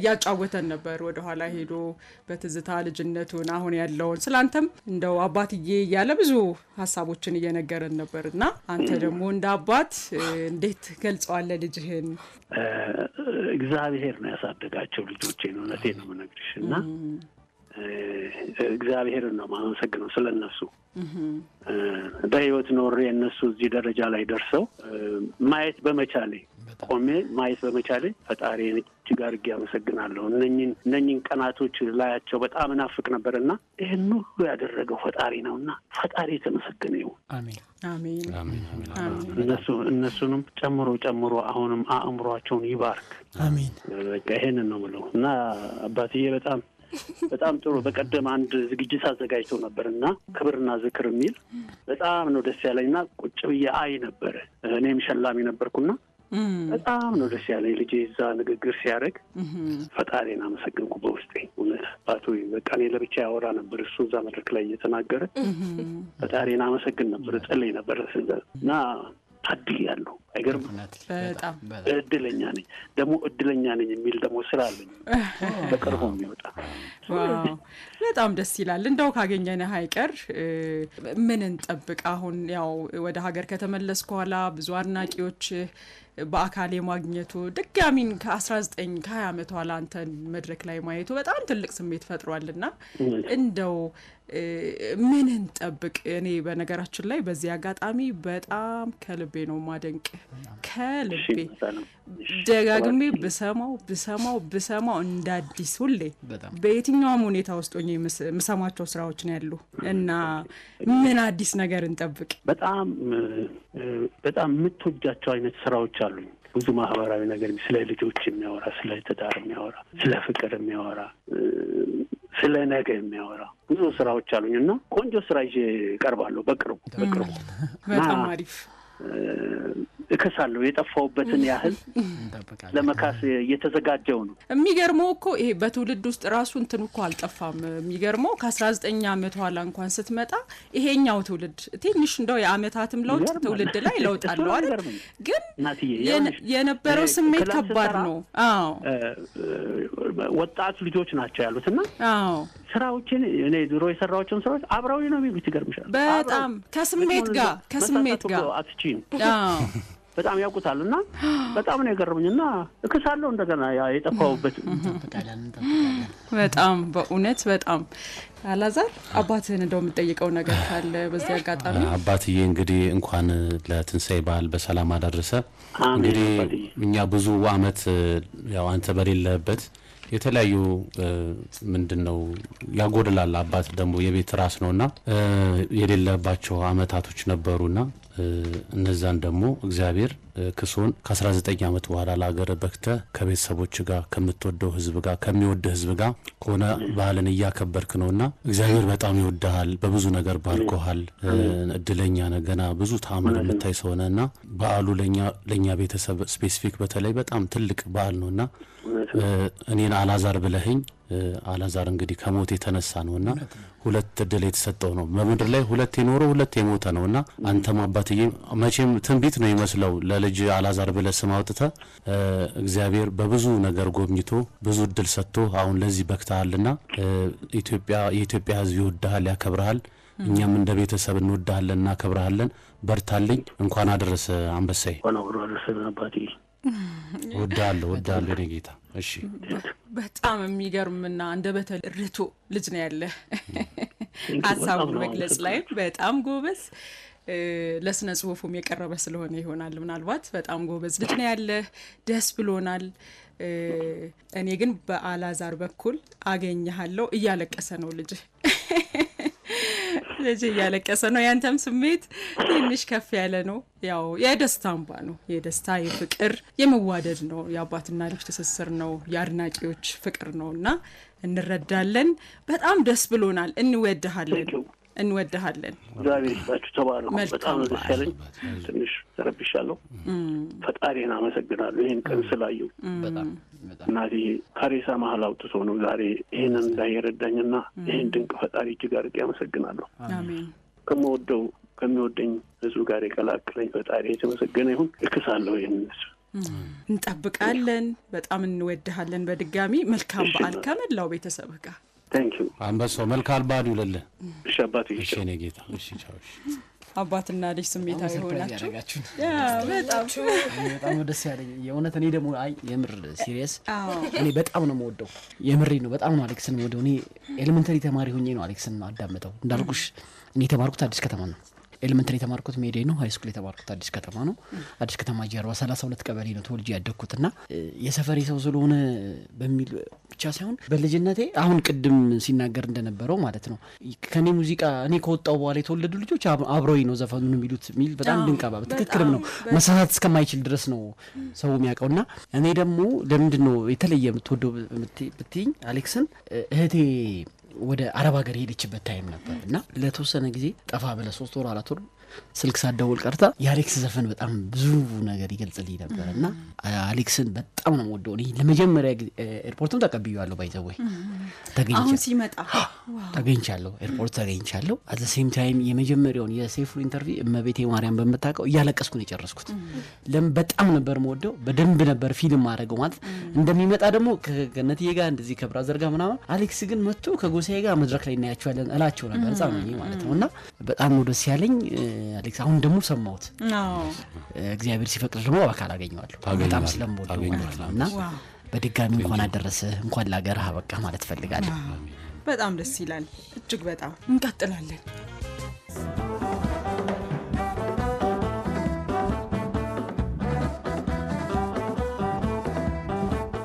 ያጫወተን ነበር። ወደ ኋላ ሄዶ በትዝታ ልጅነቱን አሁን ያለውን ስላንተም እንደው አባትዬ እያለ ብዙ ሀሳቦችን እየነገረን ነበርና አንተ ደግሞ እንደ አባት እንዴት ገልጸዋለህ ልጅህን? እግዚአብሔር ነው ያሳደጋቸው ልጆቼ ነው። እውነቴን ነው የምነግርሽ እና እግዚአብሔርን ነው ማመሰግነው ስለነሱ በህይወት ኖሬ እነሱ እዚህ ደረጃ ላይ ደርሰው ማየት በመቻሌ ቆሜ ማየት በመቻሌ ፈጣሪን እጅግ አድርጌ አመሰግናለሁ። እነኚህን ቀናቶች ላያቸው በጣም እናፍቅ ነበርና ይሄን ሁሉ ያደረገው ፈጣሪ ነውና ፈጣሪ የተመሰገነ ይሁን። አሜን አሜን አሜን። እነሱንም ጨምሮ አሁንም አእምሯቸውን ይባርክ። አሜን። በቃ ይሄንን ነው የምለው እና አባትዬ በጣም ጥሩ በቀደም አንድ ዝግጅት አዘጋጅቶ ነበርና ክብርና ዝክር የሚል በጣም ነው ደስ ያለኝና ቁጭ ብዬ አይ ነበር። እኔም ሸላሚ ነበርኩና በጣም ነው ደስ ያለኝ ልጄ እዛ ንግግር ሲያደርግ ፈጣሪን አመሰግንኩ በውስጤ። እውነት ባቶ በቃ እኔ ለብቻ ያወራ ነበር፣ እሱ እዛ መድረክ ላይ እየተናገረ ፈጣሪን አመሰግን ነበር፣ ጸልይ ነበር እና ታድያለሁ። አይገርም? በጣም እድለኛ ነኝ ደግሞ እድለኛ ነኝ የሚል ደግሞ ስራ አለኝ በቅርቡ የሚወጣ። ዋው በጣም ደስ ይላል። እንደው ካገኘነህ አይቀር ምን እንጠብቅ? አሁን ያው ወደ ሀገር ከተመለስኩ በኋላ ብዙ አድናቂዎች በአካል የማግኘቱ ድጋሚን ከ19 ከ20 ዓመት ኋላ አንተን መድረክ ላይ ማየቱ በጣም ትልቅ ስሜት ፈጥሯልና እንደው ምን እንጠብቅ? እኔ በነገራችን ላይ በዚህ አጋጣሚ በጣም ከልቤ ነው ማደንቅ፣ ከልቤ ደጋግሜ ብሰማው እንዳዲስ ሁሌ በየትኛውም ሁኔታ ውስጥ ሆኜ የምሰማቸው ስራዎች ነው ያሉ እና ምን አዲስ ነገር እንጠብቅ? በጣም የምትወጃቸው አይነት ስራዎች አሉኝ። ብዙ ማህበራዊ ነገር ስለ ልጆች የሚያወራ፣ ስለ ትዳር የሚያወራ፣ ስለ ፍቅር የሚያወራ፣ ስለ ነገ የሚያወራ ብዙ ስራዎች አሉኝ እና ቆንጆ ስራ ይዤ እቀርባለሁ በቅርቡ። በጣም አሪፍ እከሳለሁ የጠፋውበትን ያህል ለመካስ እየተዘጋጀው ነው። የሚገርመው እኮ ይሄ በትውልድ ውስጥ ራሱ እንትን እኮ አልጠፋም። የሚገርመው ከ19 ዓመት ኋላ እንኳን ስትመጣ ይሄኛው ትውልድ ትንሽ እንደው የአመታትም ለውጥ ትውልድ ላይ ለውጥ አለው አይደል? ግን የነበረው ስሜት ከባድ ነው። አዎ ወጣት ልጆች ናቸው ያሉትና አዎ ስራዎችን እኔ ድሮ የሰራዎችን ስራዎች አብረው ነው የሚሉት። ይገርምሻል በጣም ከስሜት ጋር አትቺን አዎ በጣም ያውቁታልና በጣም ነው የገረመኝና እከሳለሁ እንደገና የጠፋውበት። በጣም በእውነት በጣም አላዛር አባትህን እንደው የምጠይቀው ነገር ካለ በዚህ አጋጣሚ። አባትዬ እንግዲህ እንኳን ለትንሳኤ በዓል በሰላም አደረሰ። እንግዲህ እኛ ብዙ አመት ያው አንተ በሌለበት የተለያዩ ምንድነው ያጎደላል። አባት ደግሞ የቤት ራስ ነውና የሌለባቸው አመታቶች ነበሩና እነዛን ደግሞ እግዚአብሔር ክሶን ከ19 አመት በኋላ ለሀገር በክተ ከቤተሰቦች ጋር ከምትወደው ህዝብ ጋር ከሚወደ ህዝብ ጋር ሆነ ባህልን እያከበርክ ነውና እግዚአብሔር በጣም ይወድሃል፣ በብዙ ነገር ባርኮሃል። እድለኛ ነህ፣ ገና ብዙ ተአምር የምታይ ሰው ነህና በዓሉ ለኛ ቤተሰብ ስፔሲፊክ በተለይ በጣም ትልቅ በዓል ነውና እኔን አላዛር ብለህኝ አላዛር እንግዲህ ከሞት የተነሳ ነውና ሁለት እድል የተሰጠው ነው። በመድር ላይ ሁለት የኖረ ሁለት የሞተ ነውና አንተም አባትዬ መቼም ትንቢት ነው ይመስለው ለልጅ አላዛር ብለህ ስም አውጥተህ እግዚአብሔር በብዙ ነገር ጎብኝቶ ብዙ እድል ሰጥቶ አሁን ለዚህ በክተሃልና የኢትዮጵያ ህዝብ ይወድሃል፣ ያከብርሃል። እኛም እንደ ቤተሰብ እንወድሃለን፣ እናከብርሃለን። በርታልኝ። እንኳን አደረሰ አንበሳዬ። ወዳለሁ እኔ ጌታ። እሺ በጣም የሚገርምና አንደበተ ርቱዕ ልጅ ነው ያለ። ሀሳቡን መግለጽ ላይ በጣም ጎበዝ፣ ለስነ ጽሁፉም የቀረበ ስለሆነ ይሆናል ምናልባት በጣም ጎበዝ ልጅ ነው ያለ። ደስ ብሎናል። እኔ ግን በአላዛር በኩል አገኘሃለሁ። እያለቀሰ ነው ልጅ እያለቀሰ ነው። ያንተም ስሜት ትንሽ ከፍ ያለ ነው። ያው የደስታ እንባ ነው፣ የደስታ የፍቅር የመዋደድ ነው። የአባትና ልጅ ትስስር ነው፣ የአድናቂዎች ፍቅር ነውና እንረዳለን። በጣም ደስ ብሎናል። እንወድሃለን። እግዚአብሔር ይስጣችሁ። ተባረኩ። በጣም ደስ ያለኝ ትንሽ ተረብሻለሁ። ፈጣሪን አመሰግናለሁ ይሄን ቀን ስላየው። በጣም እናቴ ካሬሳ መሀል አውጥቶ ነው ዛሬ ይሄንን እንዳይረዳኝና ይሄን ድንቅ ፈጣሪ እጅግ አድርጌ አመሰግናለሁ። አሜን። ከሚወደኝ ህዝብ ጋር የቀላቀለኝ ፈጣሪ የተመሰገነ ይሁን። እክሳለሁ ይሄንን እንጠብቃለን። በጣም እንወድሃለን። በድጋሚ መልካም በዓል ከመላው ቤተሰብህ ጋር። ታንክ ዩ አንበሳው። መልካም በዓል ይውለልህ። እሺ አባቴ። እሺ እኔ ጌታ። እሺ ቻው። አባትና ልጅ ስሜታዊ ሆናችሁ በጣም ደስ ያለኝ የእውነት እኔ ደግሞ አይ የምር ሲሪየስ እኔ በጣም ነው የምወደው የምሬ ነው በጣም ነው አሌክስን የምወደው እኔ ኤሌመንተሪ ተማሪ ሆኜ ነው አሌክስን አዳምጠው እንዳልኩሽ እኔ የተማርኩት አዲስ ከተማ ነው ኤሌመንተሪ የተማርኩት ሜዴ ነው ሃይ ስኩል የተማርኩት አዲስ ከተማ ነው አዲስ ከተማ ጀርባ 32 ቀበሌ ነው ተወልጄ ያደግኩትና የሰፈሪ ሰው ስለሆነ በሚል ብቻ ሳይሆን በልጅነቴ አሁን ቅድም ሲናገር እንደነበረው ማለት ነው ከኔ ሙዚቃ እኔ ከወጣው በኋላ የተወለዱ ልጆች አብረውኝ ነው ዘፈኑን የሚሉት ሚል በጣም ድንቃባ ትክክልም ነው መሳሳት እስከማይችል ድረስ ነው ሰው የሚያውቀውና እኔ ደግሞ ለምንድነው የተለየ የምትወደው ብትይኝ አሌክስን እህቴ ወደ አረብ ሀገር ሄደችበት ታይም ነበር እና ለተወሰነ ጊዜ ጠፋ ብለ 3 ወር 4 ወር ስልክ ሳደውል ቀርታ የአሌክስ ዘፈን በጣም ብዙ ነገር ይገልጽልኝ ነበር እና አሌክስን በጣም ነው ወደው እኔ ለመጀመሪያ ኤርፖርትም ተቀብያለሁ ባይዘወይ ተገኝቻለሁ አሁን ሲመጣ ተገኝቻለሁ ኤርፖርት ተገኝቻለሁ at the same time የመጀመሪያውን የሴፉ ኢንተርቪው እመቤቴ ማርያም በመታቀው እያለቀስኩ ነው የጨረስኩት ለምን በጣም ነበር የምወደው በደንብ ነበር ፊልም ማድረገው ማለት እንደሚመጣ ደግሞ ከነትዬ ጋር እንደዚህ ከብራዘር ጋር ምናምን አሌክስ ግን መጥቶ ከጎሳዬ ጋር መድረክ ላይ እናያቸዋለን እላቸው ነበር ጻም ነው ማለት ነውና በጣም ነው ደስ ያለኝ አሌክስ አሁን ደግሞ ሰማሁት እግዚአብሔር ሲፈቅድ ደግሞ በአካል አገኘዋለሁ በጣም ስለምወደው እና በድጋሚ እንኳን አደረሰ እንኳን ለሀገር አበቃ ማለት ፈልጋለሁ በጣም ደስ ይላል እጅግ በጣም እንቀጥላለን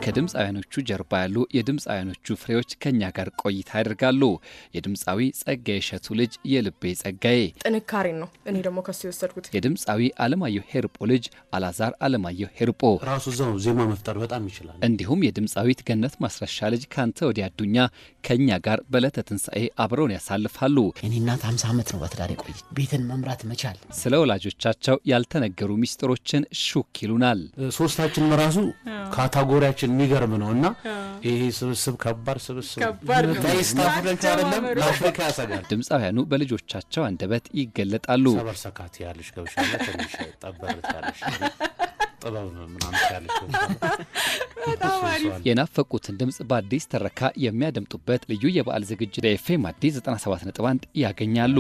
ከድምፃውያኖቹ ጀርባ ያሉ የድምፃውያኖቹ ፍሬዎች ከኛ ጋር ቆይታ ያደርጋሉ። የድምፃዊ ጸጋዬ እሸቱ ልጅ የልቤ ጸጋዬ ጥንካሬን ነው እኔ ደግሞ ከሱ የወሰድኩት። የድምፃዊ አለማየሁ ሄርጶ ልጅ አላዛር አለማየሁ ሄርጶ ራሱ እዛው ዜማ መፍጠር በጣም ይችላል። እንዲሁም የድምፃዊት ገነት ማስረሻ ልጅ ካንተ ወዲያ አዱኛ ከኛ ጋር በዕለተ ትንሣኤ አብረውን ያሳልፋሉ። እኔ እናት 50 ዓመት ነው በትዳር ቆይ ቤትን መምራት መቻል ስለ ወላጆቻቸው ያልተነገሩ ሚስጥሮችን ሹክ ይሉናል። ሶስታችንም ራሱ ካታጎሪያችን የሚገርም ነውና ይሄ ስብስብ ከባድ ስብስብ ለአፍሪካ ያሰጋል። ድምፃውያኑ በልጆቻቸው አንደበት ይገለጣሉ። ሰበር ሰካት ያለሽ ገብሻለ ትንሽ ጠበርት ያለሽ ጥበብ ምናምን ያለሽ የናፈቁትን ድምፅ በአዲስ ተረካ የሚያደምጡበት ልዩ የበዓል ዝግጅት ኤፍኤም አዲስ 97.1 ያገኛሉ።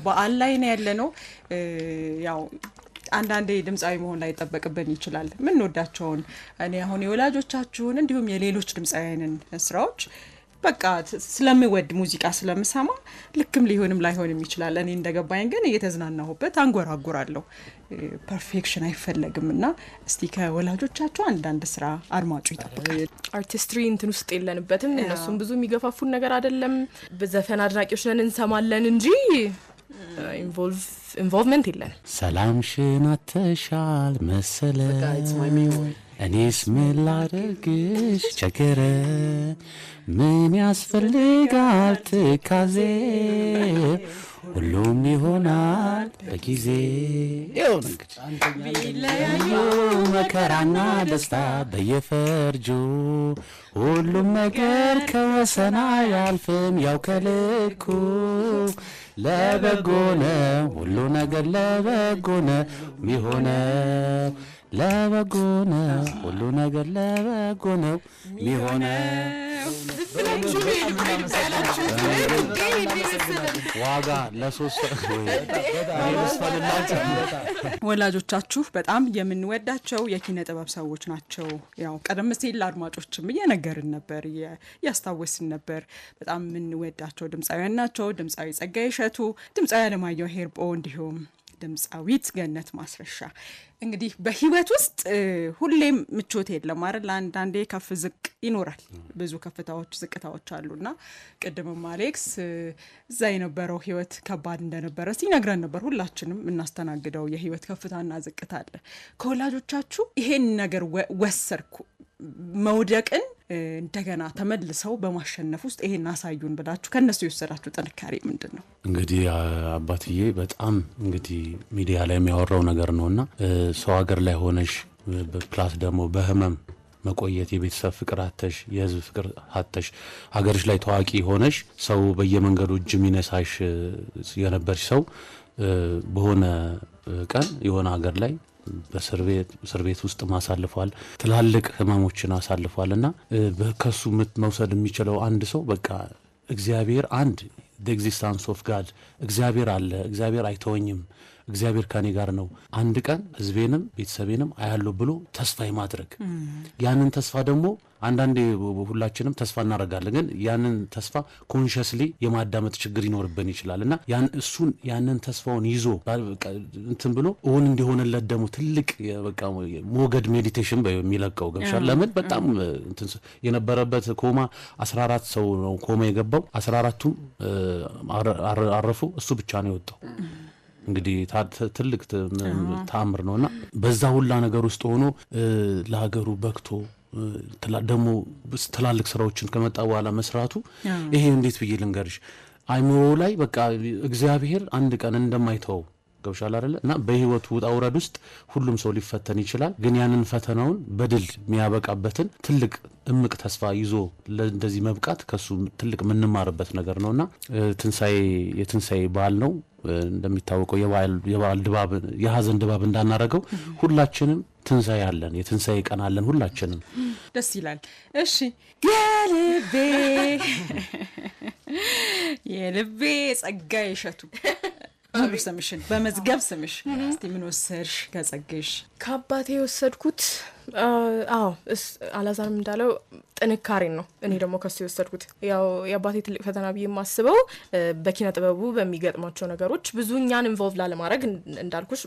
በዓል ላይ ነው ያለነው። ያው አንዳንዴ ድምፃዊ መሆን ላይ ይጠበቅብን ይችላል። ምን ወዳቸውን እኔ አሁን የወላጆቻችሁን እንዲሁም የሌሎች ድምፃውያንን ስራዎች በቃ ስለምወድ ሙዚቃ ስለምሰማ ልክም ሊሆንም ላይሆንም ይችላል። እኔ እንደገባኝ ግን እየተዝናናሁበት አንጎራጉራለሁ። ፐርፌክሽን አይፈለግምና እስቲ ከወላጆቻችሁ አንዳንድ ስራ አድማጩ ይጠብቃል። አርቲስትሪ እንትን ውስጥ የለንበትም። እነሱም ብዙ የሚገፋፉን ነገር አይደለም። በዘፈን አድናቂዎች ነን እንሰማለን እንጂ ኢንቮልቭመንት የለን። ሰላምሽን አተሻል መሰለ እኔስ ምን ላድርግሽ ቸገረ ምን ያስፈልጋል ትካዜ ሁሉም ይሆናል በጊዜ ይሁን እንግዲህ ቢለያዩ መከራና ደስታ በየፈርጁ ሁሉም ነገር ከወሰና ያልፍም ያው ከልኩ ለበጎ ነው ሁሉ ነገር ለበጎ ነው ሚሆነው ለበጎ ነው ሁሉ ነገር ለበጎ ነው ሚሆነው ዋጋ ለሶስት ወላጆቻችሁ በጣም የምንወዳቸው የኪነ ጥበብ ሰዎች ናቸው። ያው ቀደም ሲል አድማጮችም እየነገርን ነበር ያስታወስን ነበር። በጣም የምንወዳቸው ድምፃውያን ናቸው። ድምፃዊ ጸጋዬ እሸቱ፣ ድምፃዊ አለማየሁ ሄርጶ እንዲሁም ድምፃዊት ገነት ማስረሻ። እንግዲህ በህይወት ውስጥ ሁሌም ምቾት የለም አይደል? አንዳንዴ ከፍ ዝቅ ይኖራል። ብዙ ከፍታዎች ዝቅታዎች አሉና ቅድምም አሌክስ እዛ የነበረው ህይወት ከባድ እንደነበረ ሲነግረን ነበር። ሁላችንም እናስተናግደው የህይወት ከፍታና ዝቅታ አለ። ከወላጆቻችሁ ይሄን ነገር ወሰርኩ መውደቅን እንደገና ተመልሰው በማሸነፍ ውስጥ ይሄን አሳዩን ብላችሁ ከነሱ የወሰዳችሁ ጥንካሬ ምንድነው? እንግዲህ አባትዬ በጣም እንግዲህ ሚዲያ ላይ የሚያወራው ነገር ነውና ሰው ሀገር ላይ ሆነሽ ፕላስ ደግሞ በህመም መቆየት የቤተሰብ ፍቅር አተሽ የህዝብ ፍቅር አተሽ ሀገርሽ ላይ ታዋቂ ሆነሽ ሰው በየመንገዱ እጅ ሚነሳሽ የነበርሽ ሰው በሆነ ቀን የሆነ ሀገር ላይ እስር ቤት ውስጥ ማሳልፏል። ትላልቅ ህመሞችን አሳልፏልና ከሱ መውሰድ የሚችለው አንድ ሰው በቃ እግዚአብሔር አንድ the existence of God እግዚአብሔር አለ፣ እግዚአብሔር አይተወኝም፣ እግዚአብሔር ከኔ ጋር ነው፣ አንድ ቀን ህዝቤንም ቤተሰቤንም አያለሁ ብሎ ተስፋ የማድረግ ያንን ተስፋ ደግሞ አንዳንዴ ሁላችንም ተስፋ እናደርጋለን፣ ግን ያንን ተስፋ ኮንሽስሊ የማዳመጥ ችግር ይኖርብን ይችላልና ያንን ተስፋውን ይዞ እንትን ብሎ እውን እንዲሆንለት ደግሞ ትልቅ በቃ ሞገድ ሜዲቴሽን በሚለቀው ገብሻል። ለምን በጣም የነበረበት ኮማ 14 ሰው ነው ኮማ የገባው፣ 14ቱም አረፉ፣ እሱ ብቻ ነው የወጣው። እንግዲህ ትልቅ ተአምር ነውና በዛ ሁላ ነገር ውስጥ ሆኖ ለሀገሩ በክቶ ደግሞ ትላልቅ ስራዎችን ከመጣ በኋላ መስራቱ ይሄ እንዴት ብዬ ልንገርሽ አይምሮ ላይ በቃ እግዚአብሔር አንድ ቀን እንደማይተው ገብሻል አይደለ? እና በህይወቱ ውጣ ውረድ ውስጥ ሁሉም ሰው ሊፈተን ይችላል፣ ግን ያንን ፈተናውን በድል የሚያበቃበትን ትልቅ እምቅ ተስፋ ይዞ እንደዚህ መብቃት ከሱ ትልቅ የምንማርበት ነገር ነውና የትንሳኤ በዓል ነው። እንደሚታወቀው የበዓል ድባብ የሀዘን ድባብ እንዳናረገው ሁላችንም ትንሳኤ አለን፣ የትንሳኤ ቀን አለን ሁላችንም። ደስ ይላል። እሺ የልቤ ጸጋዬ እሸቱ ሙሉ ስምሽን በመዝገብ ስምሽ እስቲ ምን ወሰድሽ ከጸጋሽ? ከአባቴ የወሰድኩት አላዛርም እንዳለው ጥንካሬን ነው። እኔ ደግሞ ከሱ የወሰድኩት ያው የአባቴ ትልቅ ፈተና ብዬ የማስበው በኪነ ጥበቡ በሚገጥማቸው ነገሮች ብዙ እኛን ኢንቮልቭ ላለማድረግ እንዳልኩሽ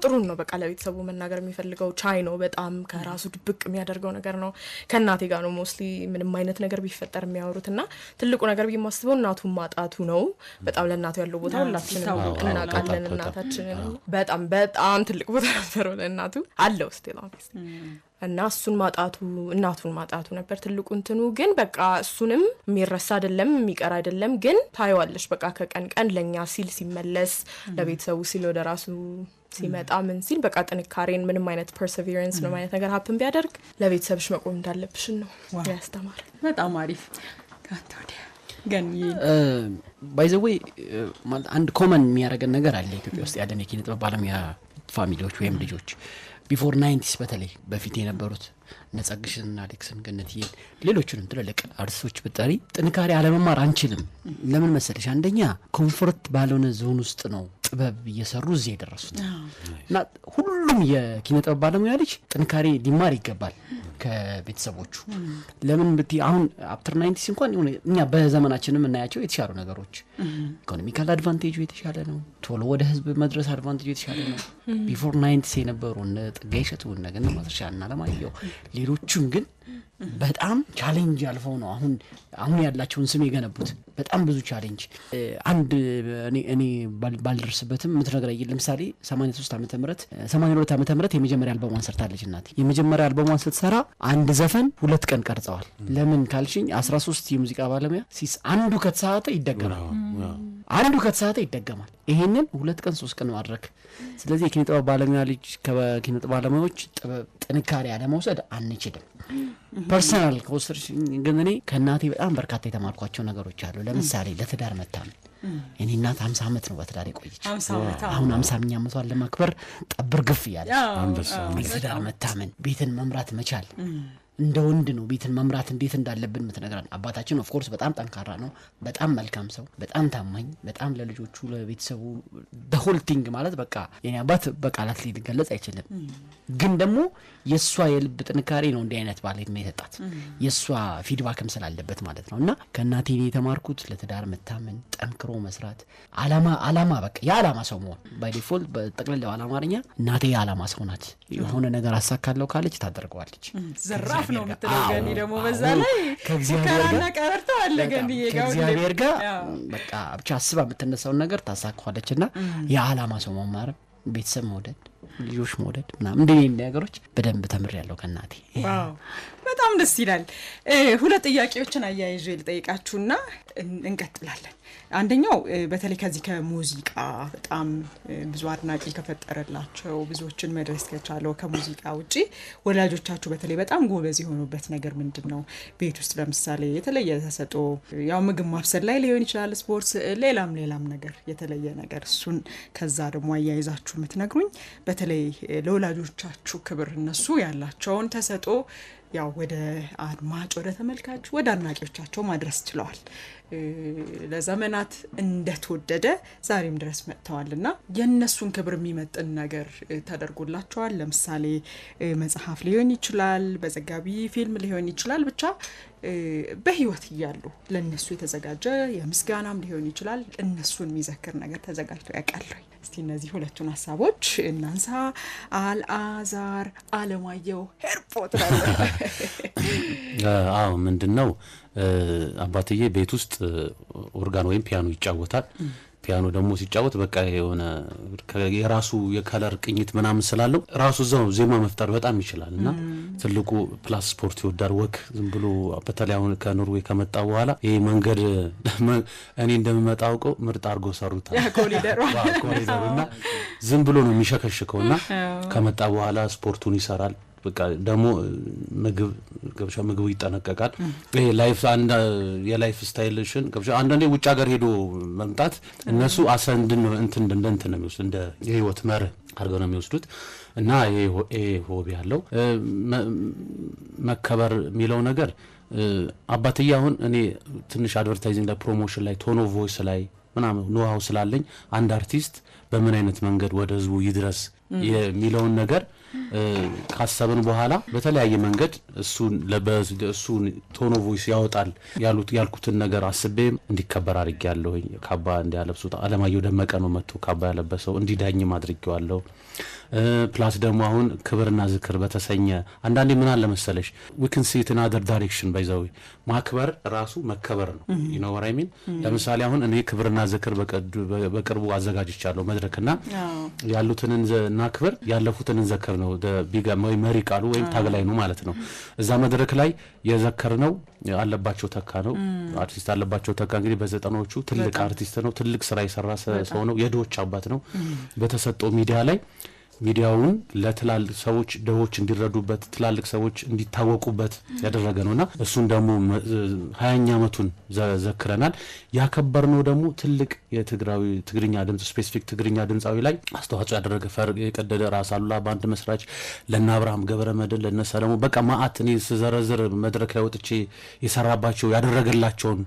ጥሩ ነው በቃ ለቤተሰቡ መናገር የሚፈልገው ቻይ ነው። በጣም ከራሱ ድብቅ የሚያደርገው ነገር ነው። ከእናቴ ጋር ነው ሞስሊ ምንም አይነት ነገር ቢፈጠር የሚያወሩትና ትልቁ ነገር ብዬ የማስበው እናቱን ማጣቱ ነው። በጣም ለእናቱ ያለው ቦታ ሁላችንም እናውቃለን። እናታችንን በጣም ትልቅ ቦታ ነበረው ለእናቱ አለው ስቲል እና እሱን ማጣቱ እናቱን ማጣቱ ነበር ትልቁ እንትኑ። ግን በቃ እሱንም የሚረሳ አይደለም የሚቀር አይደለም። ግን ታይዋለሽ በቃ ከቀን ለኛ ሲል ሲመለስ ለቤተሰቡ ሲል ወደ ራሱ ሲመጣ ምን ሲል በቃ ጥንካሬን ምንም አይነት ፐርሰቨራንስ ነው አይነት ነገር ሀፕን ቢያደርግ ለቤተሰብሽ መቆም እንዳለብሽን ነው ያስተማር። በጣም አሪፍ ካንተ ወዲያ ግን ባይ ዘ ዌይ አንድ ኮመን የሚያደርገን ነገር አለ ኢትዮጵያ ውስጥ ያለን የኪነ ጥበብ ባለሙያ ፋሚሊዎች ወይም ልጆች ቢፎር 90s በተለይ በፊት የነበሩት ነጸግሽና አሌክስን ገነትዬን ሌሎቹንም ትልልቅ አርቲስቶች ብጠሪ ጥንካሬ አለመማር አንችልም። ለምን መሰለሽ? አንደኛ ኮምፎርት ባልሆነ ዞን ውስጥ ነው ጥበብ እየሰሩ እዚህ የደረሱት እና ሁሉም የኪነ ጥበብ ባለሙያ ልጅ ጥንካሬ ሊማር ይገባል ከቤተሰቦቹ። ለምን ብትይ አሁን አፍተር 90s እንኳን እኛ በዘመናችንም እናያቸው የተሻሉ ነገሮች ኢኮኖሚካል አድቫንቴጁ የተሻለ ነው። ቶሎ ወደ ህዝብ መድረስ አድቫንቴጁ የተሻለ ነው። ቢፎር 90s የነበሩ ጸጋዬ እሸቱ ነገ ማስረሻና ለማየው ሌሎቹም ግን በጣም ቻሌንጅ ያልፈው ነው አሁን ያላቸውን ስም የገነቡት። በጣም ብዙ ቻሌንጅ አንድ እኔ ባልደርስበትም ምትነግረኝ ለምሳሌ 82 ዓመተ ምህረት የመጀመሪያ አልበሟን ሰርታለች እናቴ። የመጀመሪያ አልበሟን ስትሰራ አንድ ዘፈን 2 ቀን ቀርጸዋል። ለምን ካልሽኝ 13 የሙዚቃ ባለሙያ አንዱ ከተሳሳተ ይደገማል። ይሄንን 2 ቀን 3 ቀን ማድረግ። ስለዚህ የኪነ ጥበብ ባለሙያ ልጅ ከኪነ ጥበብ ባለሙያዎች ጥንካሬ አለመውሰድ አንችልም። ፐርሰናል ከወሰድሽ ግን እኔ ከእናቴ በጣም በርካታ የተማርኳቸው ነገሮች አሉ። ለምሳሌ ለትዳር መታመን። እኔ እናት 50 ዓመት ነው በትዳር የቆየች። አሁን 50ኛ ዓመቷን ለማክበር ጠብር ግፍ እያለች ለትዳር መታመን፣ ቤትን መምራት መቻል እንደ ወንድ ነው። ቤትን መምራት እንዴት እንዳለብን ምትነግራን። አባታችን ኦፍ ኮርስ በጣም ጠንካራ ነው፣ በጣም መልካም ሰው፣ በጣም ታማኝ፣ በጣም ለልጆቹ ለቤተሰቡ በሆልቲንግ ማለት በቃ የኔ አባት በቃላት ሊገለጽ አይችልም። ግን ደግሞ የሷ የልብ ጥንካሬ ነው እንዲህ አይነት ባለ የሰጣት የሷ ፊድባክም ስላለበት ማለት ነው። እና ከእናቴ የተማርኩት ለትዳር መታመን፣ ጠንክሮ መስራት፣ አላማ በቃ የዓላማ ሰው መሆን። ባይ ዲፎልት በጠቅላላው አማርኛ እናቴ የዓላማ ሰው ናት። የሆነ ነገር አሳካለው ካለች ታደርገዋለች። ዘራፍ ነው የምትለው ገኒ ደግሞ በዛ ላይ ከራና ቀረርታ አለ ገኒ ከእግዚአብሔር ጋር በቃ ብቻ አስባ የምትነሳውን ነገር ታሳካዋለችና የዓላማ ሰው መማር፣ ቤተሰብ መውደድ፣ ልጆች መውደድ ምናምን እንደዚህ ነገሮች በደንብ ተምሬያለሁ ከእናቴ። ዋው በጣም ደስ ይላል። 2 ጥያቄዎችን አያይዤ ልጠይቃችሁና እንቀጥላለን። አንደኛው በተለይ ከዚህ ከሙዚቃ በጣም ብዙ አድናቂ ከፈጠረላቸው ብዙዎችን መድረስ ከቻለው ከሙዚቃ ውጪ ወላጆቻችሁ በተለይ በጣም ጎበዝ የሆኑበት ነገር ምንድነው? ቤት ውስጥ ለምሳሌ የተለየ ተሰጦ ያው ምግብ ማብሰል ላይ ሊሆን ይችላል፣ ስፖርት፣ ሌላም ነገር የተለየ ነገር እሱን ከዛ ደግሞ አያይዛችሁ የምትነግሩኝ። በተለይ ለወላጆቻችሁ ክብር እነሱ ያላቸውን ተሰጦ ያው ወደ አድማጭ ወደ ተመልካች ወደ አድናቂዎቻቸው ማድረስ ችለዋል። ለዘመናት እንደተወደደ ዛሬም ድረስ መጥተዋልና የነሱን ክብር የሚመጥን ነገር ተደርጎላቸዋል። ለምሳሌ መጽሐፍ ሊሆን ይችላል፣ በዘጋቢ ፊልም ሊሆን ይችላል፣ ብቻ በህይወት እያሉ ለነሱ የተዘጋጀ የምስጋናም ሊሆን ይችላል እነሱን የሚዘክር ነገር ተዘጋጅቶ ያውቃል? እስቲ እነዚህ ሁለቱን ሀሳቦች እናንሳ። አልዓዛር አለማየሁ ሄርፖት አዎ ምንድነው አባትዬ ቤት ውስጥ ኦርጋን ወይም ፒያኖ ይጫወታል። ፒያኖ ደግሞ ሲጫወት በቃ የሆነ የራሱ የከለር ቅኝት ምናምን ስላለው ራሱ እዛው ዜማ መፍጠር በጣም ይችላልና ትልቁ ፕላስ ስፖርት ይወዳል። ወክ ዝም ብሎ በተለይ አሁን ከኖርዌይ ከመጣ በኋላ ይሄ መንገድ እኔ እንደምመጣ አውቀው ምርጥ አድርጎ ሰሩታል ኮሪደሩና ዝም ብሎ ነው የሚሸከሽከውና ከመጣ በኋላ ስፖርቱን ይሰራል። በቃ ደግሞ ምግብ ይጠነቀቃል። ይሄ ላይፍ አንድ የላይፍ ስታይልሽን ገብሻ አንዳንዴ ውጭ ሀገር ሄዶ መምጣት እነሱ አሰንድን እንትን ነው የሚወስዱት እንደ የህይወት መርህ አድርገው ነው የሚወስዱት። እና ይሄ ሆቢ ያለው መከበር የሚለው ነገር አባትዬ አሁን እኔ ትንሽ አድቨርታይዚንግ ላይ ፕሮሞሽን ላይ ቶን ኦፍ ቮይስ ላይ ምናምን ኖሃው ስላለኝ አንድ አርቲስት በምን አይነት መንገድ ወደ ህዝቡ ይድረስ የሚለውን ነገር ካሰብን በኋላ በተለያየ መንገድ እሱን ቶን ኦፍ ቮይስ ያወጣል ያልኩትን ነገር አስቤ እንዲከበር አድርጌያለሁ። ካባ እንዲያለብሱት አለማየሁ ደመቀ ነው መጥቶ ካባ ያለበሰው እንዲዳኝም አድርጌዋለሁ። ፕላስ ደግሞ አሁን ክብርና ዝክር በተሰኘ አንዳንዴ ምን አለ መሰለሽ we can see it in other direction by the way ማክበር ራሱ መከበር ነው። you know what I mean? ለምሳሌ አሁን እኔ ክብርና ዝክር በቅርቡ አዘጋጅቻለሁ መድረክና ያሉትን እናክብር ያለፉትን እንዘክር ነው ቢገም ወይ መሪ ቃሉ ወይም ታግላይ ነው ማለት ነው። እዛ መድረክ ላይ የዘከርነው አለባቸው ተካ ነው። አርቲስት አለባቸው ተካ እንግዲህ በዘጠናዎቹ ትልቅ አርቲስት ነው። ትልቅ ስራ የሰራ ሰው ነው። የድሆች አባት ነው። በተሰጠው ሚዲያ ላይ ሚዲያውን ለትላልቅ ሰዎች ደሆች እንዲረዱበት ትላልቅ ሰዎች እንዲታወቁበት ያደረገ ነውና እሱን ደግሞ 20ኛ ዓመቱን ዘክረናል። ያከበርነው ደግሞ ትልቅ ትግርኛ ድምጽ ስፔሲፊክ ትግርኛ ድምጻዊ ላይ አስተዋጽኦ ያደረገ ፈርቅ የቀደደ ራስ አሉላ ባንድ መስራች ለና አብርሃም ገብረመድህን ለነ ሰለሞን በቃ ማአት እኔ ስዘረዝር መድረክ ላይ ወጥቼ የሰራባቸው ያደረገላቸውን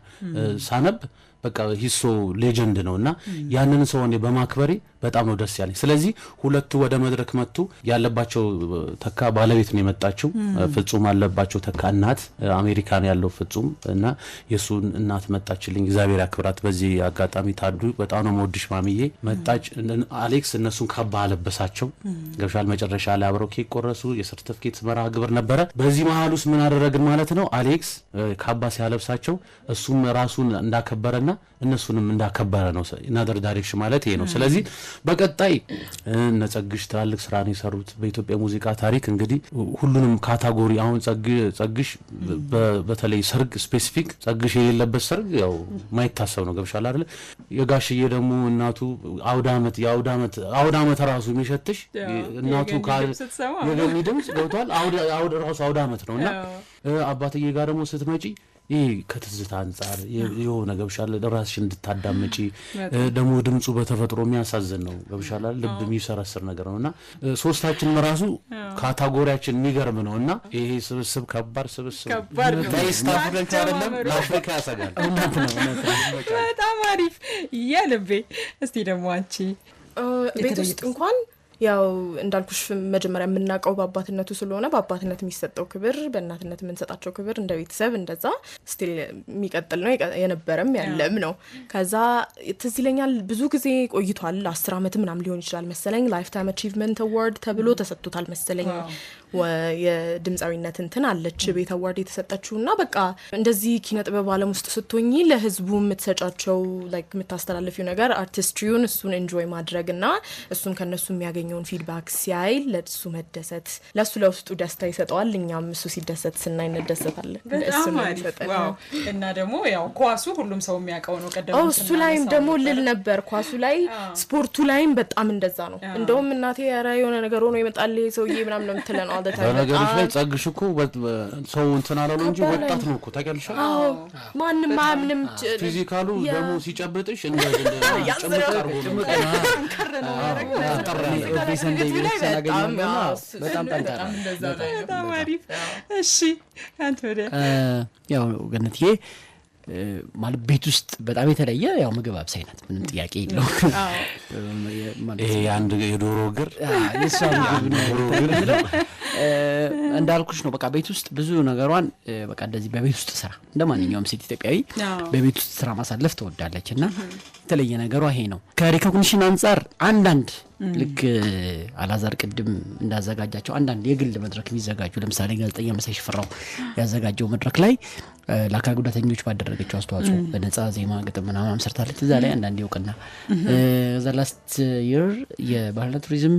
ሳነብ በቃ ሂሶ ሌጀንድ ነውና ያንን ሰው እኔ በማክበሬ በጣም ነው ደስ ያለኝ። ስለዚህ ሁለቱ ወደ መድረክ መጡ። ያለባቸው ተካ ባለቤት ነው የመጣችው ፍጹም አለባቸው ተካ እናት አሜሪካን ያለው ፍጹም እና የሱን እናት መጣችልኝ። እግዚአብሔር ያክብራት። በዚህ አጋጣሚ ታዱ በጣም ነው የምወድሽ ማሚዬ መጣች። አሌክስ እነሱን ካባ አለበሳቸው ገብሻል። መጨረሻ ላይ አብረው ኬክ ቆረሱ። የሰርቲፊኬት መርሃ ግብር ነበረ። በዚህ መሃል ውስጥ ምን አደረግን ማለት ነው? አሌክስ ካባ ሲያለብሳቸው እሱም ራሱን እንዳከበረና እነሱንም እንዳከበረ ነው። ኢናደር ዳይሬክሽን ማለት ይሄ ነው። ስለዚህ በቀጣይ ነጸግሽ ትላልቅ ስራ ነው የሰሩት በኢትዮጵያ ሙዚቃ ታሪክ። እንግዲህ ሁሉንም ካታጎሪ አሁን ጸግሽ በተለይ ሰርግ ስፔሲፊክ ጸግሽ የሌለበት ሰርግ ያው ማይታሰብ ነው ገብሻል አይደል? የጋሽዬ ደግሞ እናቱ አውደ ዓመት ራሱ የሚሸትሽ እናቱ የገሚ ድምጽ ገብቷል። አውደ ዓመት ነውና አባትዬ ጋር ደግሞ ስትመጪ ይሄ ከትዝታ አንጻር የሆነ ገብሻል ራስሽ እንድታዳምጪ ደግሞ ድምጹ በተፈጥሮ የሚያሳዝን ነው ገብሻል ልብ የሚሰረስር ነገር ነውና ሶስታችንም ራሱ ካታጎሪያችን የሚገርም ነውና ይሄ ስብስብ ከባድ ስብስብ ለኢስት አፍሪካ አይደለም ለአፍሪካ ያሰጋል። በጣም አሪፍ የልቤ። እስቲ ደግሞ አንቺ ቤት ውስጥ እንኳን ያው እንዳልኩሽ መጀመሪያ የምናውቀው በአባትነቱ ስለሆነ በአባትነት የሚሰጠው ክብር በእናትነት የምንሰጣቸው ክብር እንደ ቤተሰብ እንደዛ ስቲል የሚቀጥል ነው የነበረም ያለም ነው። ከዛ ትዝ ይለኛል ብዙ ጊዜ ቆይቷል 10 ዓመት ምናምን ሊሆን ይችላል መሰለኝ ላይፍ ታይም አቺቭመንት አዋርድ ተብሎ ተሰጥቶታል መሰለኝ። የድምጻዊነት እንትን አለች ቤት አዋርድ የተሰጠችውና በቃ እንደዚህ ኪነ ጥበብ ዓለም ውስጥ ስትሆኚ ለህዝቡ የምትሰጫቸው ላይክ የምታስተላልፊው ነገር አርቲስትሪውን እሱን ኤንጆይ ማድረግና እሱም ከነሱ የሚያገኘውን ፊድባክ ሲያይ ለሱ መደሰት ለሱ ለውስጡ ደስታ ይሰጠዋል። እኛም እሱ ሲደሰት ስናይ እንደሰታለን። እሱ ነው ይሰጣል። እና ደግሞ ያው ኳሱ ሁሉም ሰው የሚያውቀው ነው። ቀደም እሱ ላይም ደግሞ ልል ነበር ኳሱ ላይ ስፖርቱ ላይም በጣም እንደዛ ነው። እንደውም እናቴ ያራ የሆነ ነገር ሆኖ ይመጣል ሰውዬ ምናምን ነው የምትለን አለ ታዲያ በነገሮች ላይ ጸግሽ እኮ ሰው እንትን አላለው እንጂ ወጣት ነው እኮ ታውቂያለሽ። ማንም ፊዚካሉ ደግሞ ሲጨብጥሽ እንደ ጭምቅ አርጎ ነው ተነግረኝ ላይ በጣም ጠንካራ በጣም አሪፍ። እሺ አንተ ወደ ያው ገነትዬ ማለት ቤት ውስጥ በጣም የተለየ ያው ምግብ አብሳይ ናት፣ ምንም ጥያቄ የለው። ይሄ አንድ የዶሮ እግር የሷ ምግብ ነው እንዳልኩሽ ነው። በቃ ቤት ውስጥ ብዙ ነገሯን በቃ እንደዚህ በቤት ውስጥ ስራ እንደማንኛውም ሴት ኢትዮጵያዊ በቤት ውስጥ ስራ ማሳለፍ ትወዳለች እና የተለየ ነገሯ ይሄ ነው። ከሪኮግኒሽን አንፃር አንዳንድ ልክ አላዛር ቅድም እንዳዘጋጃቸው አንዳንድ የግል መድረክ የሚዘጋጁ ለምሳሌ ጋዜጠኛ መሳይ ሽፈራው ያዘጋጀው መድረክ ላይ ለአካል ጉዳተኞች ባደረገችው አስተዋጽኦ በነጻ ዜማ ግጥም ምናምን ሰርታለች። እዛ ላይ አንዳንድ ይውቅና ዘ ላስት ይር የባህልና ቱሪዝም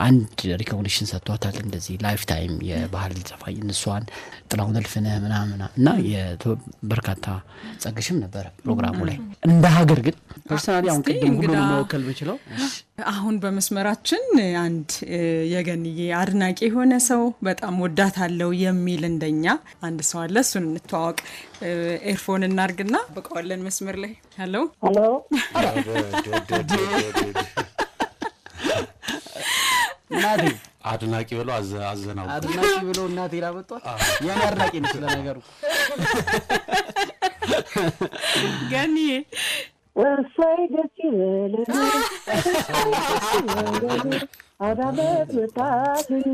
አንድ ሪኮግኒሽን ሰጥቷታል። እንደዚህ ላይፍ ታይም የባህል ዘፋኝ እነሷን ጥላሁን እልፍነህ ምናምን እና በርካታ ጸግሽም ነበር ፕሮግራሙ ላይ። እንደ ሀገር ግን ፐርሰናሊ አሁን ቅድም ሁሉ መወከል ብችለው አሁን በመስመራችን አንድ የገንዬ አድናቂ የሆነ ሰው በጣም ወዳታለው የሚል እንደኛ አንድ ሰው አለ። እሱን እንተዋወቅ። ኤርፎን እናርግና በቀዋለን መስመር ላይ ሄሎ እናቴ አድናቂ ብለው አዘናው አድናቂ ብለው እናቴ ላመጣት የኔ አድናቂ ነው ስለነገሩ ገንዬ እሰይ ደስ ይበለን አዳመት መጣልን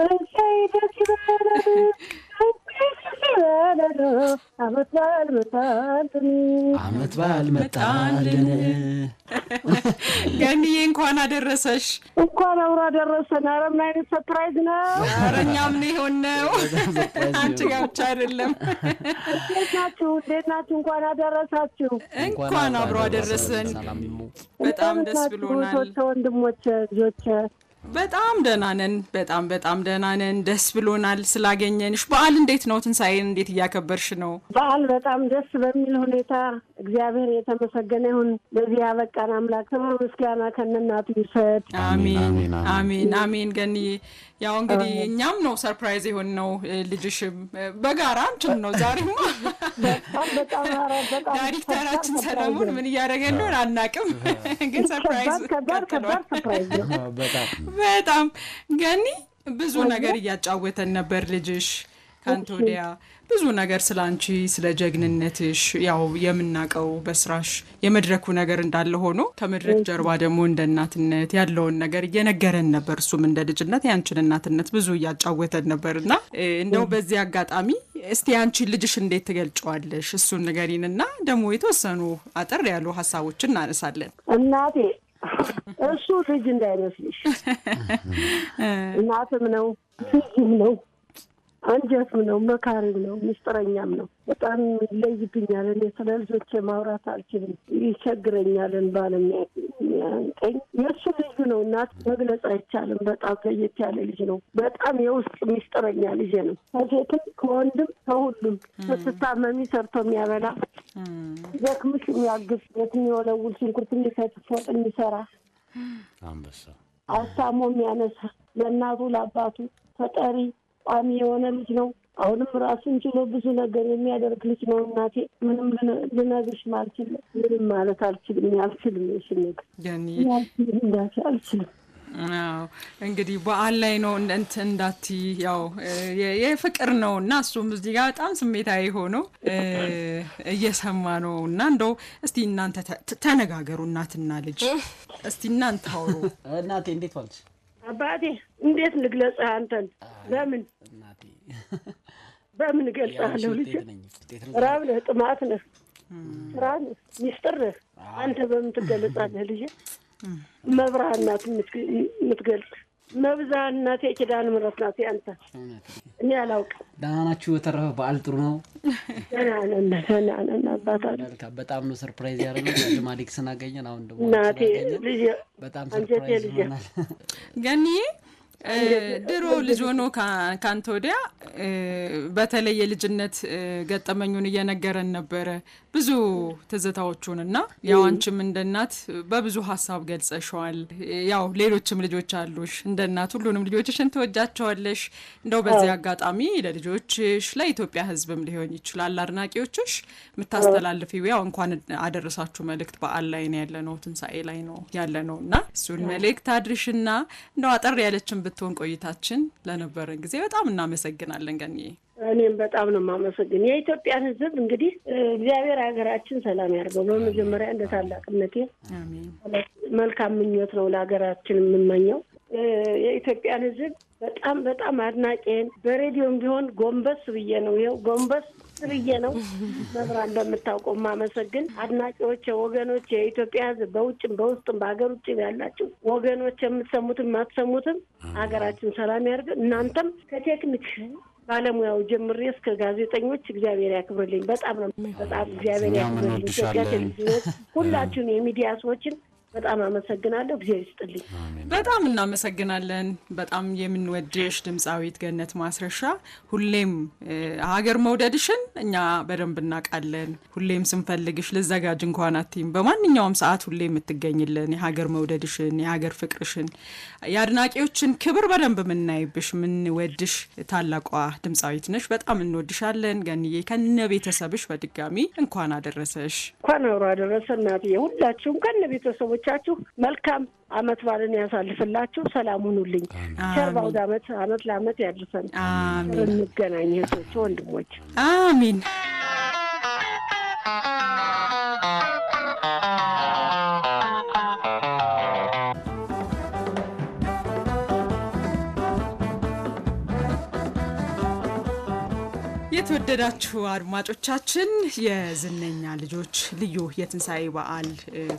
እሰይ ደስ ይበለን አመት በዓል መጣልን ገንዬ እንኳን አደረሰሽ። እንኳን አውራ ደረሰን። ኧረ ምን አይነት ሰርፕራይዝ ነው! ኧረ እኛም ነው የሆነው አንቺ ጋር ብቻ አይደለም። እንዴት ናችሁ? እንኳን አደረሳችሁ። እንኳን አብሮ አደረሰን። በጣም ደስ ብሎናል። ወንድሞቼ ልጆቼ በጣም ደህና ነን። በጣም ደህና ነን። ደስ ብሎናል ስላገኘንሽ። በዓል እንዴት ነው? ትንሳኤን እንዴት እያከበርሽ ነው? በዓል በጣም ደስ በሚል ሁኔታ እግዚአብሔር የተመሰገነ ይሁን። ለዚህ ያበቃን አምላክ ክብር ምስጋና ከነናቱ ይሰጥ። አሜን አሜን አሜን። ገንዬ ያው እንግዲህ እኛም ነው ሰርፕራይዝ የሆነው ልጅሽም በጋራ አንቺም ነው ዛሬማ በጣም ዳይሬክተራችን ሰለሞን ምን እያደረገ እንደሆነ አናውቅም፣ ግን ሰርፕራይዝ በጣም ገኒ ብዙ ነገር እያጫወተን ነበር ልጅሽ ካንተ ወዲያ ብዙ ነገር ስላንቺ ስለ ጀግንነትሽ ያው የምናቀው በስራሽ የመድረኩ ነገር እንዳለ ሆኖ ከመድረክ ጀርባ ደግሞ እንደ እናትነት ያለውን ነገር እየነገረን ነበር። እሱም እንደ ልጅነት ያንቺን እናትነት ብዙ እያጫወተን ነበርና እንደው በዚህ አጋጣሚ እስቲ አንቺ ልጅሽ እንዴት ትገልጫዋለሽ? እሱን ንገሪንና ደግሞ የተወሰኑ አጠር ያሉ ሀሳቦችን እናነሳለን። እናቴ እሱ ልጅ እንዳይመስልሽ እናትም ነው ልጅም ነው አንጀትም ነው መካሪም ነው ምስጥረኛም ነው። በጣም ይለይብኛል። እኔ ስለ ልጆቼ ማውራት አልችልም፣ ይቸግረኛልን ባለም ያንቀኝ የእሱ ልጅ ነው። እናት መግለጽ አይቻልም። በጣም ለየት ያለ ልጅ ነው። በጣም የውስጥ ምስጥረኛ ልጅ ነው። ከሴትም ከወንድም ከሁሉም ስትታመሚ ሰርቶ የሚያበላ ዘክምሽ የሚያግዝ ቤት የሚወለውል ሽንኩርት የሚከትፍ ወጥ የሚሰራ አንበሳ አሳሞ የሚያነሳ ለእናቱ ለአባቱ ተጠሪ ቋሚ የሆነ ልጅ ነው። አሁንም ራሱን ችሎ ብዙ ነገር የሚያደርግ ልጅ ነው። እናቴ ምንም ልነግርሽ አልችልም። ምንም ማለት አልችልም። አልችልም። አዎ እንግዲህ በዓል ላይ ነው እንዳቲ ያው የፍቅር ነው እና እሱም እዚህ ጋር በጣም ስሜታዊ ሆኖ እየሰማ ነው እና እንደው እስቲ እናንተ ተነጋገሩ እናትና ልጅ እስቲ እናንተ አውሩ። እናቴ እንዴት ዋልሽ? አባቴ እንዴት ልግለጽህ? አንተን በምን ገልጻለሁ? ልጅ ራብ ነህ፣ ጥማት ነህ፣ ስራ ነህ፣ ሚስጥር ነህ። አንተ በምን ትገለጻለህ? ልጅ መብርሃን ናት የምትገልጽ። መብዛት እናቴ ኪዳነ ምሕረት ናት ያንተ። እኔ አላውቅም። ደህና ናችሁ? የተረፈ በዓል ጥሩ ነው? ደህና ነን አባታችን። በጣም ነው ሰርፕራይዝ ያደረገው ማሊክ ስናገኘን። አሁን ደግሞ እናቴ ልጅ በጣም ሰርፕራይዝ ሆናል። ገንዬ ድሮ ልጅ ሆኖ ካንተ ወዲያ በተለይ የልጅነት ገጠመኙን እየነገረን ነበረ ብዙ ትዝታዎቹንና ያው አንቺም እንደናት በብዙ ሐሳብ ገልጸሻል። ያው ሌሎችም ልጆች አሉሽ እንደናት ሁሉንም ልጆችሽን ተወጃቸዋለሽ። እንደው በዚህ አጋጣሚ ለልጆችሽ ለኢትዮጵያ ሕዝብም ሊሆን ይችላል አድናቂዎችሽ ምታስተላልፊው ያው እንኳን አደረሳችሁ መልእክት በዓል ላይ ነው ያለነው ትንሳኤ ላይ ነው ያለነውና እሱን መልእክት አድርሽና እንደው አጠር ያለችን ብትሆን ቆይታችን ለነበረን ጊዜ በጣም እናመሰግናለን ገኒዬ። እኔም በጣም ነው የማመሰግን የኢትዮጵያን ሕዝብ እንግዲህ እግዚአብሔር ሀገራችን ሰላም ያርገው። በመጀመሪያ እንደ ታላቅነቴ አሜን መልካም ምኞት ነው ለሀገራችን የምመኘው። የኢትዮጵያን ሕዝብ በጣም በጣም አድናቂን በሬዲዮም ቢሆን ጎንበስ ብዬ ነው ይኸው ጎንበስ ብዬ ነው መብራን እንደምታውቀው ማመሰግን አድናቂዎች ወገኖች የኢትዮጵያ ሕዝብ በውጭም በውስጥም በሀገር ውጭ ያላችሁ ወገኖች የምትሰሙትም ማትሰሙትም ሀገራችን ሰላም ያርግ። እናንተም ከቴክኒክ ባለሙያው ጀምሬ እስከ ጋዜጠኞች እግዚአብሔር ያክብርልኝ። በጣም እግዚአብሔር ያክብርልኝ። ኢትዮጵያ ቴሌቪዥን ሁላችሁን የሚዲያ ሰዎችን በጣም አመሰግናለሁ። እግዚአብሔር ይስጥልኝ። በጣም እናመሰግናለን። በጣም የምንወድሽ ድምጻዊት ገነት ማስረሻ ሁሌም ሀገር መውደድሽን እኛ በደንብ እናውቃለን። ሁሌም ስንፈልግሽ ልዘጋጅ እንኳን አትይም በማንኛውም ሰዓት ሁሌም የምትገኝልን የሀገር መውደድሽን የሀገር ፍቅርሽን የአድናቂዎችን ክብር በደንብ የምናይብሽ የምንወድሽ ታላቋ ድምጻዊት ነሽ። በጣም እንወድሻለን ገንዬ። ከነ ቤተሰብሽ በድጋሚ እንኳን አደረሰሽ። እንኳን አብሮ አደረሰን እናትዬ። ሁላችሁም ከነ ቤተሰቦቻችሁ መልካም አመት ባልን ያሳልፍላችሁ። ሰላም ሁኑልኝ። ቸርባው አመት ለአመት ያድርሰን። አሜን። እንገናኝ እህቶች ወንድሞች። አሜን። የተወደዳችሁ አድማጮቻችን የዝነኛ ልጆች ልዩ የትንሳኤ በዓል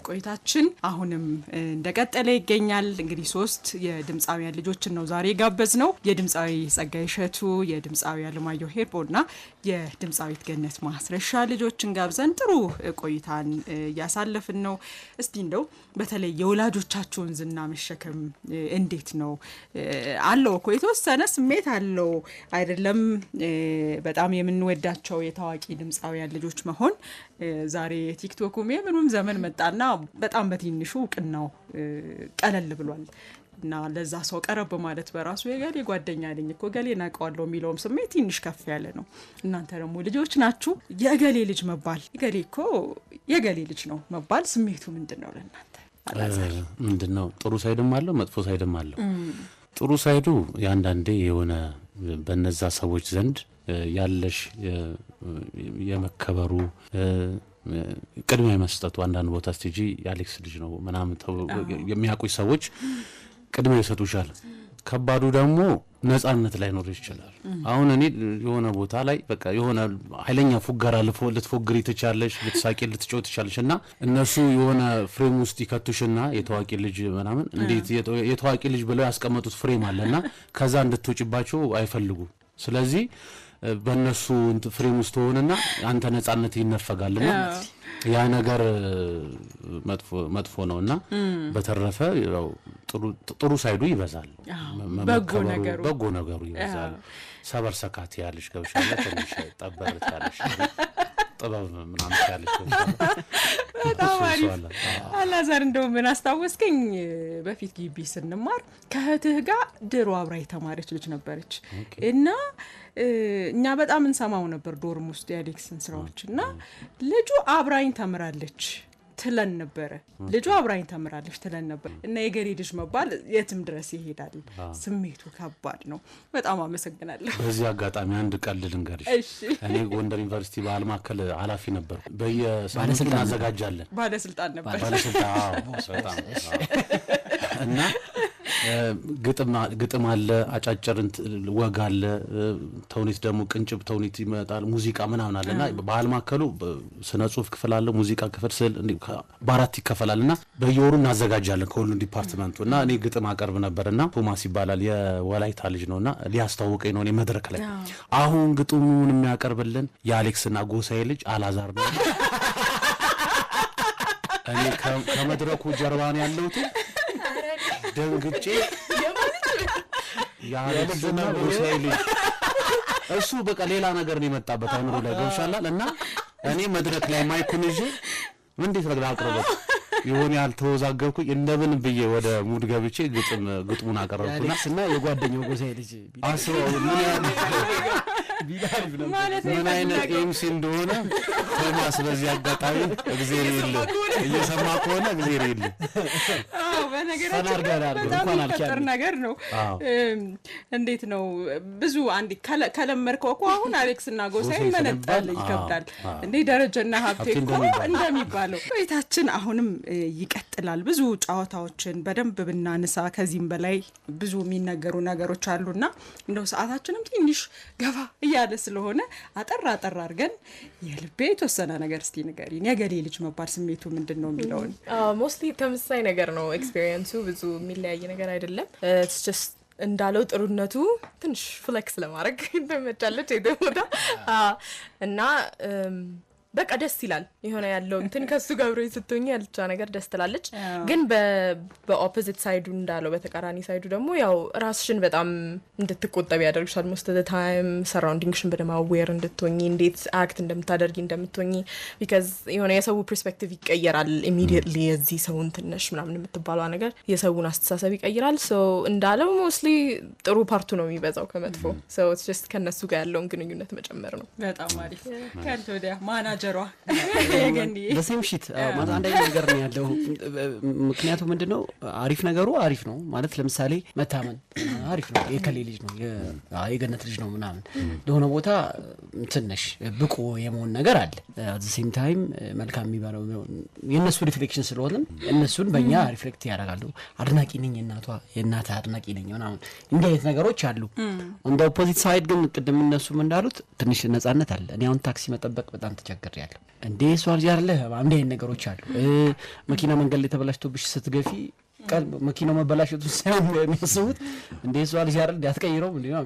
ቆይታችን አሁንም እንደቀጠለ ይገኛል። እንግዲህ 3 የድምጻውያን ልጆችን ነው ዛሬ ጋበዝ ነው። የድምጻዊ ጸጋዬ እሸቱ፣ የድምጻዊ አለማየሁ ሄርቦና የድምጻዊት ገነት ማስረሻ ልጆችን ጋብዘን ጥሩ ቆይታን ያሳለፍን ነው። እስቲ እንደው በተለይ የወላጆቻችሁን ዝና መሸከም እንዴት ነው? አለው እኮ የተወሰነ ስሜት አለው አይደለም? በጣም የምንወዳቸው የታዋቂ ድምጻውያን ልጆች መሆን ዛሬ ቲክቶኩም የምንም ዘመን መጣና በጣም በትንሹ እውቅናው ቀለል ብሏል እና ለዛ ሰው ቀረብ ማለት በራሱ የገሌ ጓደኛ ነኝ እኮ ገሌ ናቀዋለሁ የሚለውም ስሜት ትንሽ ከፍ ያለ ነው። እናንተ ደግሞ ልጆች ናችሁ። የገሌ ልጅ መባል የገሌ እኮ የገሌ ልጅ ነው መባል ስሜቱ ምንድነው ለእናንተ? ምንድነው? ጥሩ ሳይድም አለው መጥፎ ሳይድም አለው። ጥሩ ሳይዱ ያንዳንዴ የሆነ በነዛ ሰዎች ዘንድ ያለሽ የመከበሩ ቅድሚያ መስጠቱ አንዳንድ ቦታ ስቴጂ የአሌክስ ልጅ ነው ምናምን የሚያውቁሽ ሰዎች ቅድሚያ ይሰጡሻል። ከባዱ ደግሞ ነጻነት ላይ ኖር ይችላል። አሁን እኔ የሆነ ቦታ ላይ በቃ የሆነ ኃይለኛ ፉገራ ልትፎግሪ ትቻለሽ፣ ልትሳቂ ልትጮህ ትቻለሽ እና እነሱ የሆነ ፍሬም ውስጥ ይከቱሽና የታዋቂ ልጅ ምናምን እንዴት የታዋቂ ልጅ ብለው ያስቀመጡት ፍሬም አለና ከዛ እንድትወጪባቸው አይፈልጉም። ስለዚህ በእነሱ ፍሬም ውስጥ ሆነና አንተ ነጻነት ይነፈጋልና ያ ነገር መጥፎ ነውና በተረፈ ያው ጥሩ ሳይዱ ይበዛል። በጎ ነገሩ ይበዛል። ሰበር ሰካት ያለሽ ገብሻለ ትንሽ ጠበርት ያለሽ ጥበብ ምናምን ያለሽ በጣም አሪፍ አላዛር። እንደው ምን አስታወስከኝ? በፊት ግቢ ስንማር ከእህትህ ጋር ድሮ አብራ የተማረች ልጅ ነበረች እና እኛ በጣም እንሰማው ነበር ዶርም ውስጥ የአሌክስን ስራዎች እና ልጁ አብራኝ ተምራለች ትለን ነበር። ልጁ አብራኝ ተምራለች ትለን ነበር እና የገሌ ልጅ መባል የትም ድረስ ይሄዳል። ስሜቱ ከባድ ነው። በጣም አመሰግናለሁ። በዚህ አጋጣሚ አንድ ቀልድ ልንገርሽ። እኔ ጎንደር ዩኒቨርሲቲ ባህል ማዕከል ኃላፊ ነበር። በየሳምንቱ እናዘጋጃለን። ባለስልጣን ነበር። በጣም እና ግጥም አለ፣ አጫጭር ወግ አለ፣ ተውኔት ደግሞ ቅንጭብ ተውኔት ይመጣል፣ ሙዚቃ ምናምን አለና ባህል ማዕከሉ ስነ ጽሁፍ ክፍል አለ፣ ሙዚቃ ክፍል ስል በአራት ይከፈላልና በየወሩ እናዘጋጃለን ከሁሉም ዲፓርትመንቱ እና እኔ ግጥም አቀርብ ነበርና ቶማስ ይባላል የወላይታ ልጅ ነውና ሊያስተዋውቀኝ ነው እኔ መድረክ ላይ። አሁን ግጥሙን የሚያቀርብልን የአሌክስና ጎሳዬ ልጅ አላዛር ነው። እኔ ከመድረኩ ጀርባ ነው ያለሁት። ደንግጬ ያለዘና ጎሳዬ ልጅ እሱ በቃ ሌላ ነገር ነው የመጣበት አይምሮ ላይ ገብሻላል። እና እኔ መድረክ ላይ ማይኩን ይዤ እንዴት ነገር አቅርበት የሆነ ያልተወዛገብኩኝ እንደምን ብዬ ወደ ሙድ ገብቼ ግጥሙን አቀረብኩና እና የጓደኛው ጎሳዬ ልጅ አስበው ምን አይነት ኤምሲ እንደሆነ ቶማስ በዚህ አጋጣሚ እግዚአብሔር ይልህ እየሰማ ከሆነ እግዚአብሔር ይልህ። በነገራችን በጣም የሚፈጠር ነገር ነው። እንዴት ነው ብዙ አንድ ከለመድከው እኮ አሁን አሌክስ እና ጎሳዬ መነጠል ይከብዳል እንዴ ደረጀና ሀብቴ እኮ እንደሚባለው። ቆይታችን አሁንም ይቀጥላል። ብዙ ጨዋታዎችን በደንብ ብናነሳ ከዚህም በላይ ብዙ የሚነገሩ ነገሮች አሉና እንደው ሰዓታችንም ትንሽ ገፋ እያለ ስለሆነ አጠር አድርገን የልቤ የተወሰነ ነገር እስቲ ንገሪኝ። የገሌ ልጅ መባል ስሜቱ ምንድን ነው የሚለውን። ሞስትሊ ተመሳሳይ ነገር ነው። ኤክስፒሪየንሱ ብዙ የሚለያይ ነገር አይደለም። ኢትስ ጀስት እንዳለው ጥሩነቱ ትንሽ ፍሌክስ ለማድረግ ተመቻለች የደሞታ እና በቃ ደስ ይላል የሆነ ያለው እንትን ከሱ ጋር ብሬ ስትሆኚ ያልቻ ነገር ደስ ትላለች። ግን በኦፖዚት ሳይዱ እንዳለው በተቃራኒ ሳይዱ ደግሞ ያው ራስሽን በጣም እንድትቆጠብ ያደርግሻል። ሞስት ኦፍ ዘ ታይም ሰራውንዲንግሽን በደንብ አዌር እንድትሆኚ እንዴት አክት እንደምታደርጊ እንደምትሆኚ ቢካዝ የሆነ የሰው ፐርስፔክቲቭ ይቀየራል ኢሚዲየትሊ። የዚህ ሰውን ትንሽ ምናምን የምትባለው ነገር የሰውን አስተሳሰብ ይቀይራል። ሶ እንዳለው ሞስትሊ ጥሩ ፓርቱ ነው የሚበዛው ከመጥፎ። ሶ ኢትስ ጀስት ከነሱ ጋር ያለውን ግንኙነት መጨመር ነው። በጣም አሪፍ ከንቶ ወዲያ ማናጀሯ በሴም ሺት ማለት አንድ አይነት ነገር ነው ያለው። ምክንያቱም ምንድነው አሪፍ ነገሩ አሪፍ ነው ማለት ለምሳሌ መታመን አሪፍ ነው። የከሌ ልጅ ነው የገነት ልጅ ነው ምናምን ለሆነ ቦታ ትንሽ ብቁ የመሆን ነገር አለ። at the same time መልካም የሚባለው የነሱ ሪፍሌክሽን ስለሆነ እነሱን በእኛ ሪፍሌክት ያደርጋሉ። አድናቂ ነኝ የእናታ አድናቂ ነኝ ምናምን እንዲህ አይነት ነገሮች አሉ። እንደ ኦፖዚት ሳይድ ግን ቅድም እነሱም እንዳሉት ትንሽ ነጻነት አለ። እኔ አሁን ታክሲ መጠበቅ በጣም ተቸግሬያለሁ። እንዴ እሷ ልጅ አይደለ አንድ አይነት ነገሮች አሉ። መኪና መንገድ ላይ ተበላሽቶብሽ ስትገፊ ቀን መኪናው መበላሸቱ ሳይሆን የሚያስቡት እንዴ እሷ ልጅ አይደል ያትቀይረው እንዴ ነው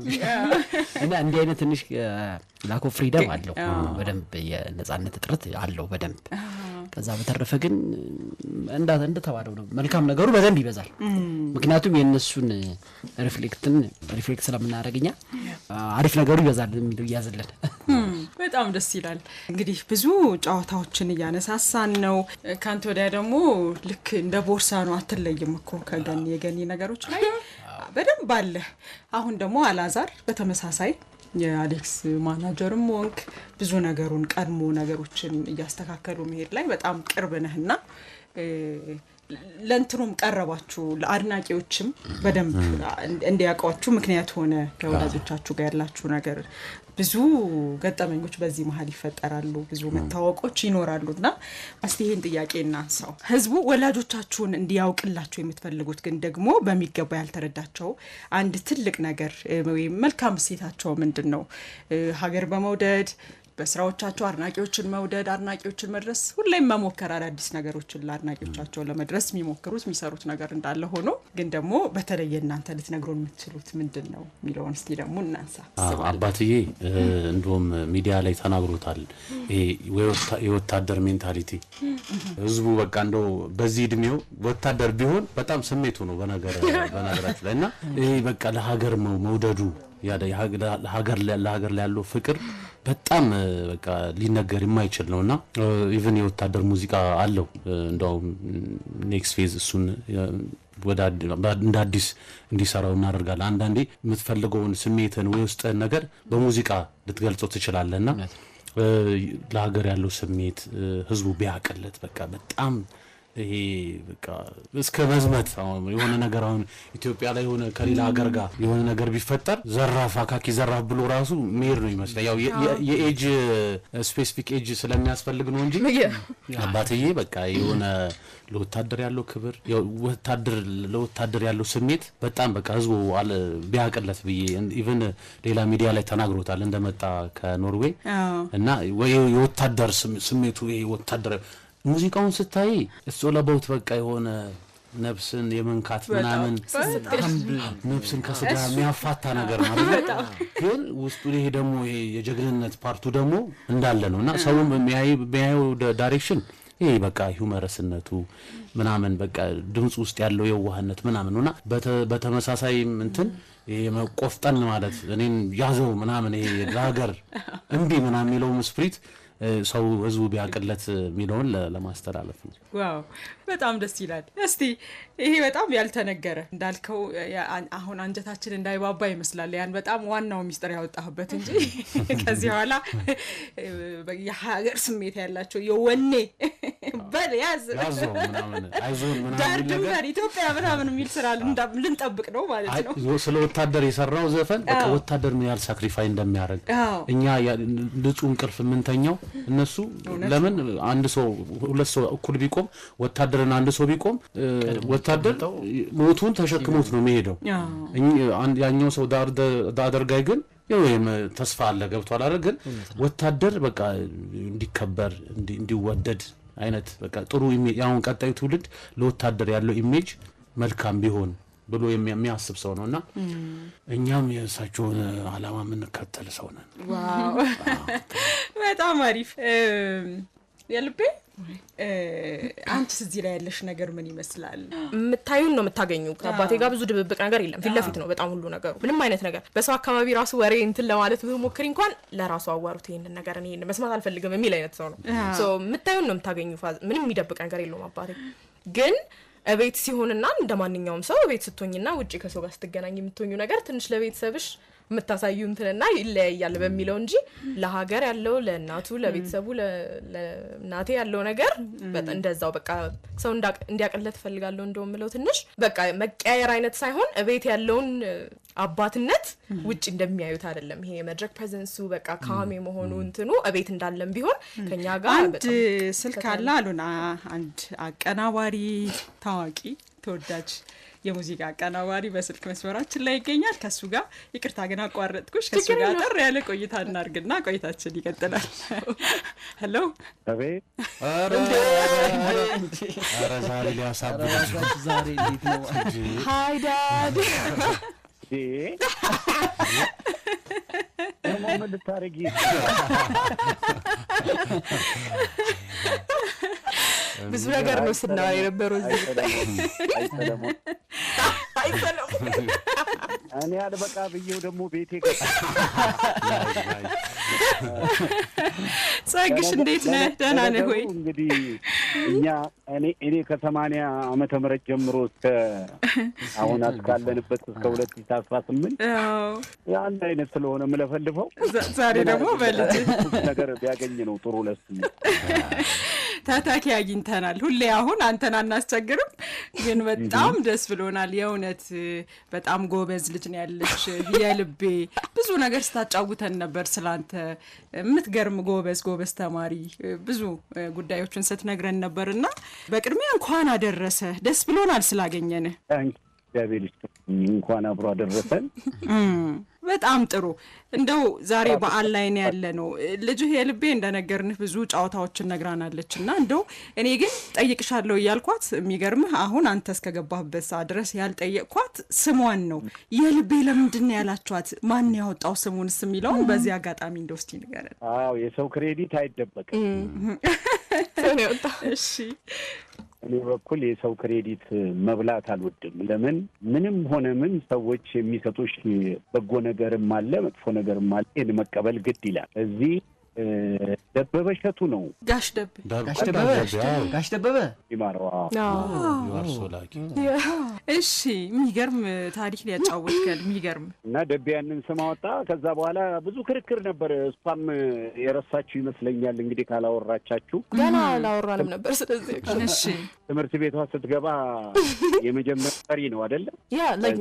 እና እንዲህ አይነት ትንሽ ላክ ኦፍ ፍሪደም አለው። በደንብ የነጻነት እጥረት አለው በደንብ። ከዛ በተረፈ ግን እንደተባለው ነው መልካም ነገሩ በደንብ ይበዛል። ምክንያቱም የነሱን ሪፍሌክት ስለምናደርግኛ አሪፍ ነገሩ ይበዛል የሚለው ያዘለን። በጣም ደስ ይላል። እንግዲህ ብዙ ጨዋታዎችን እያነሳሳን ነው። ካንተ ወዲያ ደግሞ ልክ እንደ ቦርሳ ነው አትለይም እኮ የገኒ ነገሮች ላይ በደንብ አለ። አሁን ደግሞ አላዛር በተመሳሳይ የአሌክስ ማናጀርም ወንክ ብዙ ነገሩን ቀድሞ ነገሮችን እያስተካከሉ መሄድ ላይ በጣም ቅርብ ነህና ለእንትኑም ቀረባችሁ ለአድናቂዎችም በደንብ እንዲያውቋችሁ ምክንያት ሆነ። ከወላጆቻችሁ ጋር ያላችሁ ነገር ብዙ ገጠመኞች በዚህ መሀል ይፈጠራሉ፣ ብዙ መታወቆች ይኖራሉና እስቲ ይሄን ጥያቄ እናንሳው። ህዝቡ ወላጆቻችሁን እንዲያውቅላችሁ የምትፈልጉት ግን ደግሞ በሚገባ ያልተረዳቸው አንድ ትልቅ ነገር ወይም መልካም እሴታቸው ምንድነው? ሀገር በመውደድ በስራዎቻቸው አድናቂዎችን መውደድ፣ አድናቂዎችን መድረስ፣ ሁሌም መሞከር አዳዲስ ነገሮችን ለአድናቂዎቻቸው ለመድረስ የሚሞክሩት የሚሰሩት ነገር እንዳለ ሆኖ ግን ደግሞ በተለየ እናንተ ልትነግሩን የምትችሉት ምንድነው የሚለውን እስቲ ደግሞ እናንሳ። አባትዬ እንደውም ሚዲያ ላይ ተናግሮታል። ይሄ የወታደር ሜንታሊቲ ህዝቡ በቃ እንደው በዚህ እድሜው ወታደር ቢሆን በጣም ስሜቱ ነው በነገራችሁ ላይ እና ይሄ በቃ ለሀገር መውደዱ ለሀገር ላይ ያለው ፍቅር በጣም በቃ ሊነገር የማይችል ነውና ኢቭን የወታደር ሙዚቃ አለው። እንደው ኔክስት ፌዝ እሱን እንደ አዲስ እንዲሰራው እናደርጋለን። አንዳንዴ የምትፈልገውን ስሜትን ወይ ውስጥህን ነገር በሙዚቃ ልትገልጸው ትችላለህና ለሀገር ያለው ስሜት ህዝቡ ቢያቀለት በቃ በጣም ይሄ በቃ እስከ መዝመት የሆነ ነገር አሁን ኢትዮጵያ ላይ የሆነ ከሌላ ሀገር ጋር የሆነ ነገር ቢፈጠር ዘራፍ አካኪ ዘራፍ ብሎ ራሱ ሜር ነው ይመስላል። ያው የኤጅ ስፔሲፊክ ኤጅ ስለሚያስፈልግ ነው እንጂ አባትዬ በቃ የሆነ ለወታደር ያለው ክብር ለወታደር ያለው ስሜት በጣም በቃ ህዝቡ ቢያቀለት ብዬ ኢቭን ሌላ ሚዲያ ላይ ተናግሮታል እንደመጣ ከኖርዌይ እና የወታደር ስሜቱ ይሄ ወታደር ሙዚቃውን ስታይ እሶለባውት በቃ የሆነ ነፍስን የመንካት ምናምን ነፍስን ከስጋ የሚያፋታ ነገር ማለት ነው። ግን ውስጡ ይሄ ደግሞ ይሄ የጀግንነት ፓርቱ ደግሞ እንዳለ ነውና ሰውም የሚያየው ዳይሬክሽን ይሄ በቃ ሂውመረስነቱ ምናምን በቃ ድምጽ ውስጥ ያለው የዋህነት ምናምን ነውና በተመሳሳይ እንትን የመቆፍጠን ማለት እኔን ያዘው ምናምን ይሄ ለሀገር እንቢ ምናምን የሚለው ስፕሪት ሰው ህዝቡ ቢያቀለት ሚለውን ለማስተላለፍ ነው። ዋው በጣም ደስ ይላል። እስቲ ይሄ በጣም ያልተነገረ እንዳልከው አሁን አንጀታችን እንዳይባባ ይመስላል ያን በጣም ዋናው ሚስጥር ያወጣህበት እንጂ ከዚህ በኋላ የሀገር ስሜት ያላቸው የወኔ በል ያዘው ምናምን አይዞን ምናምን ነገር ኢትዮጵያ ምናምን የሚል ስራ ልንጠብቅ ነው ማለት ነው። ስለ ወታደር የሰራው ዘፈን በቃ ወታደር ምን ያህል ሳክሪፋይ እንደሚያደርግ እኛ ንጹህ እንቅልፍ ምንተኛው እነሱ ለምን አንድ ሰው ሁለት ሰው እኩል ቢቆም ወታደርና አንድ ሰው ቢቆም ወታደር ሞቱን ተሸክሞት ነው የሚሄደው። ያኛው ሰው ዳርጋይ ግን የወይም ተስፋ አለ ገብቷል አይደል? ግን ወታደር በቃ እንዲከበር እንዲወደድ አይነት በቃ ጥሩ ያውን ቀጣዩ ትውልድ ለወታደር ያለው ኢሜጅ መልካም ቢሆን ብሎ የሚያስብ ሰው ነውና እኛም የእሳቸውን ዓላማ የምንከተል ሰው ነን። ዋው በጣም አሪፍ የልቤ አንቺስ እዚህ ላይ ያለሽ ነገር ምን ይመስላል? የምታዩን ነው የምታገኙ። ከአባቴ ጋር ብዙ ድብብቅ ነገር የለም፣ ፊት ለፊት ነው በጣም ሁሉ ነገሩ። ምንም አይነት ነገር በሰው አካባቢ ራሱ ወሬ እንትን ለማለት ብሞክር እንኳን ለራሱ አዋሩት ይሄን ነገር እኔ መስማት አልፈልግም የሚል አይነት ሰው ነው። ሶ የምታዩን ነው የምታገኙ። ምንም የሚደብቅ ነገር የለውም አባቴ። ግን እቤት ሲሆንና እንደማንኛውም ሰው እቤት ስትሆኝና ውጪ ከሰው ጋር ስትገናኝ የምትሆኙ ነገር ትንሽ ለቤተሰብሽ የምታሳዩ እንትንና ይለያያል በሚለው እንጂ ለሀገር ያለው ለእናቱ ለቤተሰቡ ለእናቴ ያለው ነገር በጣም እንደዛው በቃ ሰው እንዲያቀለት ፈልጋለሁ እንደውም ምለው ትንሽ በቃ መቀያየር አይነት ሳይሆን እቤት ያለውን አባትነት ውጪ እንደሚያዩት አይደለም። ይሄ መድረክ ፕሬዘንሱ በቃ ካሜ መሆኑ እንትኑ እቤት እንዳለም ቢሆን ከኛ ጋር አንድ ስልክ አለ አሉና አንድ አቀናባሪ ታዋቂ ተወዳጅ የሙዚቃ አቀናባሪ በስልክ መስመራችን ላይ ይገኛል። ከሱ ጋር ይቅርታ ግን አቋረጥኩሽ። ከሱ ጋር ጥር ያለ ቆይታ እናርግና ቆይታችን ይቀጥላል። ሄሎ አቤት። ኧረ ዛሬ ሊያሳብዱሽ ዛሬ እንዴት ነው? ሃይ ዳድ ምን ልታረጊ? ብዙ ነገር ነው ስናወራ የነበረው እዚህ አይሰለሙ እኔ አልበቃ ብዬው ደግሞ ቤቴ ጸግሽ እንዴት ነህ? ደህና ነህ ወይ? እንግዲህ እኔ ከ80 ዓመተ ምህረት ጀምሮ እስከ አሁን አስካለንበት እስከ 2018 ያን አይነት ስለሆነ ምለፈልፈው ዛሬ ደግሞ በልጅ ነገር ቢያገኝ ነው ጥሩ ለሱ ታታኪ አግኝተናል። ሁሌ አሁን አንተን አናስቸግርም፣ ግን በጣም ደስ ብሎናል። የእውነት በጣም ጎበዝ ልጅ ነው ያለሽ። የልቤ ብዙ ነገር ስታጫውተን ነበር ስላንተ። የምትገርም ጎበዝ ተማሪ ብዙ ጉዳዮችን ስትነግረን ነበርና በቅድሚያ እንኳን አደረሰ። ደስ ብሎናል ስላገኘን። እግዚአብሔር ይስጥልኝ። እንኳን አብሮ አደረሰን። በጣም ጥሩ። እንደው ዛሬ በዓል ላይ ነው ያለነው። ልጅህ የልቤ እንደነገርንህ ብዙ ጫዋታዎችን ነግራናለችና እንደው እኔ ግን ጠይቅሻለሁ እያልኳት የሚገርምህ አሁን አንተ እስከገባህበት ሰዓት ድረስ ያልጠየቅኳት ስሟን ነው። የልቤ ለምንድን ነው ያላችኋት? ማን ያወጣው ስሙንስ የሚለውን በዚህ አጋጣሚ እንደው እስቲ ንገረን። አዎ የሰው ክሬዲት አይደበቅም። እሺ እኔ በኩል የሰው ክሬዲት መብላት አልወድም። ለምን ምንም ሆነ ምን ሰዎች የሚሰጡሽ በጎ ነገርም አለ መጥፎ ነገርም አለ። ይሄን መቀበል ግድ ይላል። እዚህ ደበበ እሸቱ ነው። ጋሽ ደበበ ይማረዋ ይወርሶላኪ። እሺ የሚገርም ታሪክ ሊያጫወትከል የሚገርም እና ደቤ ያንን ስም አወጣ። ከዛ በኋላ ብዙ ክርክር ነበር። እሷም የረሳችሁ ይመስለኛል እንግዲህ ካላወራቻችሁ። ገና አላወራንም ነበር። ስለዚህ እሺ ትምህርት ቤቷ ስትገባ የመጀመሪያ ፈሪ ነው አይደለ? ያ ላይክ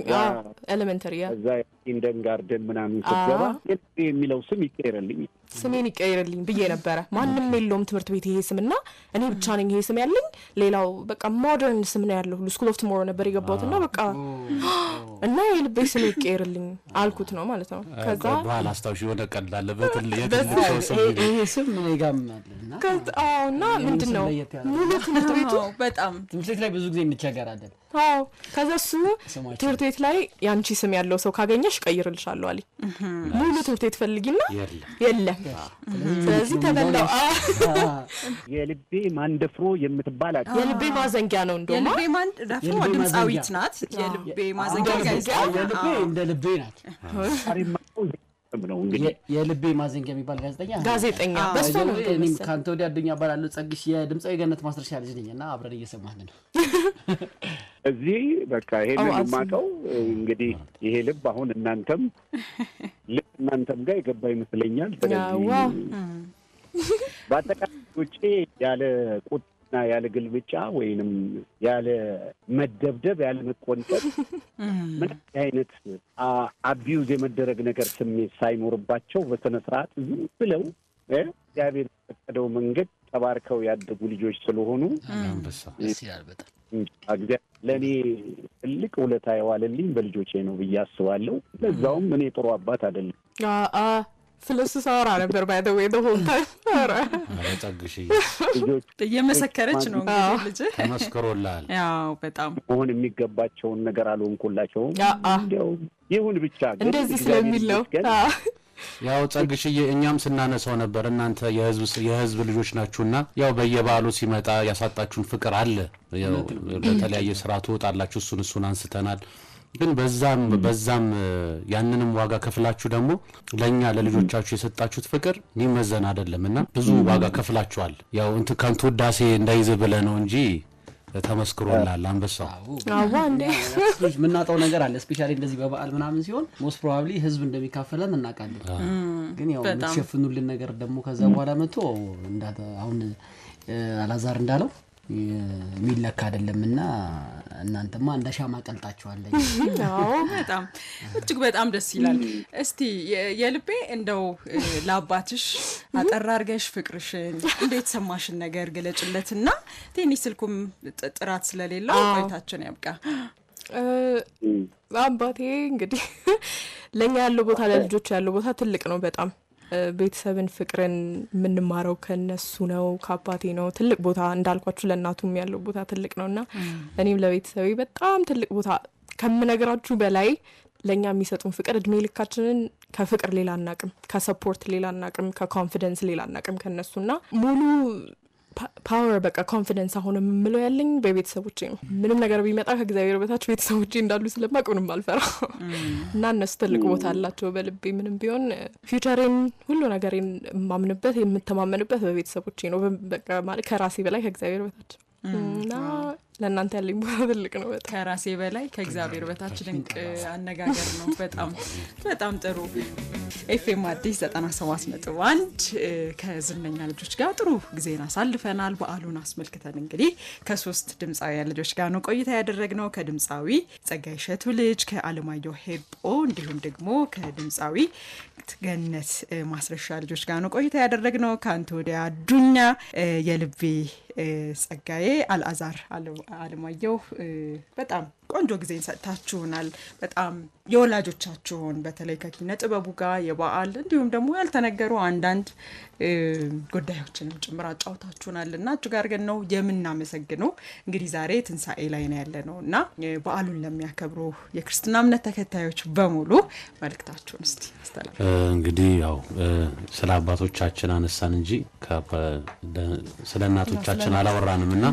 ኤሌመንተሪ ያ እዛ ኢንደን ጋርደን ምናምን ስትገባ የሚለው ስም ይቀየርልኝ ስሜን ይቀየርልኝ ብዬ ነበረ። ማንም የለውም ትምህርት ቤት ይሄ ስምና እኔ ብቻ ነኝ ይሄ ስም ያለኝ። ሌላው በቃ ሞደርን ስም ነው ያለው ሁሉ ስኩል ኦፍ ቱሞሮ ነበር የገባሁትና በቃ እና የልቤ ስም ይቀየርልኝ አልኩት ነው ማለት ነው። ከዛ በኋላ አስታውሽ የሆነ ቀላል የትልቅ ሰው ስም ይሄ ስም ይጋምናልና እና ምንድነው ሙሉ ትምህርት ቤቱ በጣም ትምህርት ቤት ላይ ብዙ ጊዜ እንቸገራለን። አዎ ከዛ እሱ ትምህርት ቤት ላይ ያንቺ ስም ያለው ሰው ካገኘሽ ከፈለግሽ ቀይርልሻለሁ አለኝ። ሙሉ ትምህርት ቤት ፈልጊና የለም። ስለዚህ ተበላው። የልቤ ማንደፍሮ የምትባል የልቤ ማዘንጊያ ነው እንደውም የልቤ ማንደፍሮ ድምጻዊት ናት። የልቤ ማዘንጊያ የልቤ እንደ ልቤ ናት። ነው እንግዲህ የልቤ ማዘንጊያ የሚባል ጋዜጠኛ በሱ ነው። እኔም ካንተ ወዲያ አዱኛ ባላለው ጸግሽ የድምጻዊ ገነት ማስረሻ ልጅ ነኝና አብረን እየሰማን ነው። እዚህ በቃ ይሄንን የማውቀው እንግዲህ ይሄ ልብ አሁን እናንተም ጋር የገባ ይመስለኛል። በአጠቃላይ ውጪ ያለ ቁጣና ያለ ግልብጫ ወይንም ያለ መደብደብ ያለ መቆንጠጥ ምን አይነት አቢዩዝ የመደረግ ነገር ስሜት ሳይኖርባቸው በስነ ስርዓት ዝም ብለው እግዚአብሔር የፈቀደው መንገድ ተባርከው ያደጉ ልጆች ስለሆኑ ለእኔ ትልቅ ውለታ የዋለልኝ በልጆቼ ነው ብዬ አስባለሁ። ለዛውም እኔ ጥሩ አባት አይደለም። ስለሱ ሳወራ ነበር ባይ ዘ ዌይ ሆል ታይም ጸግሽ እየመሰከረች ነው እንግዲህ ልጅ ተመስክሮላል። ያው በጣም መሆን የሚገባቸውን ነገር አልሆንኩላቸውም። እንዲያው ይሁን ብቻ ግን እንደዚህ ስለሚል ነው። ያው ጸግሽዬ እኛም ስናነሳው ነበር እናንተ የህዝብ ልጆች ናችሁና ያው በየበዓሉ ሲመጣ ያሳጣችሁን ፍቅር አለ። ያው ለተለያየ ስራ ትወጣላችሁ፣ እሱን አንስተናል። ግን በዛም ያንንም ዋጋ ከፍላችሁ ደግሞ ለኛ ለልጆቻችሁ የሰጣችሁት ፍቅር የሚመዘን አይደለምና ብዙ ዋጋ ከፍላችኋል። ያው ከንቱ ውዳሴ እንዳይዝ ብለህ ነው እንጂ ተመስክሮላል። አንበሳው እንዴ ምናጣው ነገር አለ። ስፔሻሊ እንደዚህ በበዓል ምናምን ሲሆን ሞስት ፕሮባብሊ ህዝብ እንደሚካፈለን እናውቃለን። ግን ያው የምትሸፍኑልን ነገር ደግሞ ከዛ በኋላ መጥቶ አሁን አላዛር እንዳለው የሚለካ አይደለምና እናንተማ እንደ ሻማ ቀልጣችኋለኝ። በጣም እጅግ በጣም ደስ ይላል። እስቲ የልቤ እንደው ለአባትሽ አጠር አድርገሽ ፍቅርሽን እንዴት ሰማሽን ነገር ገለጭለትና ትንሽ ስልኩም ጥራት ስለሌለው ቆይታችን ያብቃ። አባቴ እንግዲህ ለኛ ያለው ቦታ ለልጆች ያለው ቦታ ትልቅ ነው በጣም። ቤተሰብን ፍቅርን የምንማረው ከነሱ ነው፣ ከአባቴ ነው። ትልቅ ቦታ እንዳልኳችሁ ለእናቱም ያለው ቦታ ትልቅ ነውና እኔም ለቤተሰቤ በጣም ትልቅ ቦታ ከምነግራችሁ በላይ ለኛ የሚሰጡን ፍቅር እድሜ ልካችንን ከፍቅር ሌላ አናቅም፣ ከሰፖርት ሌላ አናቅም፣ ከኮንፊደንስ ሌላ አናቅም ከነሱና ሙሉ ፓወር በቃ ኮንፊደንስ አሁን የምለው ያለኝ በቤተሰቦቼ ነው። ምንም ነገር ቢመጣ ከእግዚአብሔር በታች ቤተሰቦቼ እንዳሉ ስለማቅ ምንም አልፈራ እና እነሱ ትልቅ ቦታ አላቸው በልቤ። ምንም ቢሆን ፊውቸሬን ሁሉ ነገሬን የማምንበት የምተማመንበት በቤተሰቦቼ ነው። በቃ ማለት ከራሴ በላይ ከእግዚአብሔር በታች እና ለእናንተ ያለኝ ቦታ ትልቅ ነው በጣም ከራሴ በላይ ከእግዚአብሔር በታች። ድንቅ አነጋገር ነው። በጣም ጥሩ። ኤፍኤም አዲስ 97.1 ከዝነኛ ልጆች ጋር ጥሩ ጊዜን አሳልፈናል። በዓሉን አስመልክተን እንግዲህ ከሶስት ድምጻውያን ልጆች ጋር ነው ቆይታ ያደረግነው። ከድምጻዊ ጸጋይ እሸቱ ልጅ ከአለማየሁ ሄቦ እንዲሁም ደግሞ ከድምጻዊ ገነት ማስረሻ ልጆች ጋር ነው ቆይታ ያደረግነው። ካንተ ወዲያ አዱኛ የልቤ ጸጋዬ አልአዛር አለማየሁ በጣም ቆንጆ ጊዜን ሰጥታችሁናል። በጣም የወላጆቻችሁን በተለይ ከኪነ ጥበቡ ጋር የበዓል እንዲሁም ደግሞ ያልተነገሩ አንዳንድ ጉዳዮችንም ጭምር አጫውታችሁናልና እጅግ አድርገን ነው የምናመሰግነው። እንግዲህ ዛሬ ትንሳኤ ላይ ነው ያለነው እና በዓሉን ለሚያከብሩ የክርስትና እምነት ተከታዮች በሙሉ መልእክታችሁን እስቲ አስተላልፉ። እንግዲህ ያው ስለ አባቶቻችን አነሳን እንጂ ስለ እናቶቻችን አላወራንምና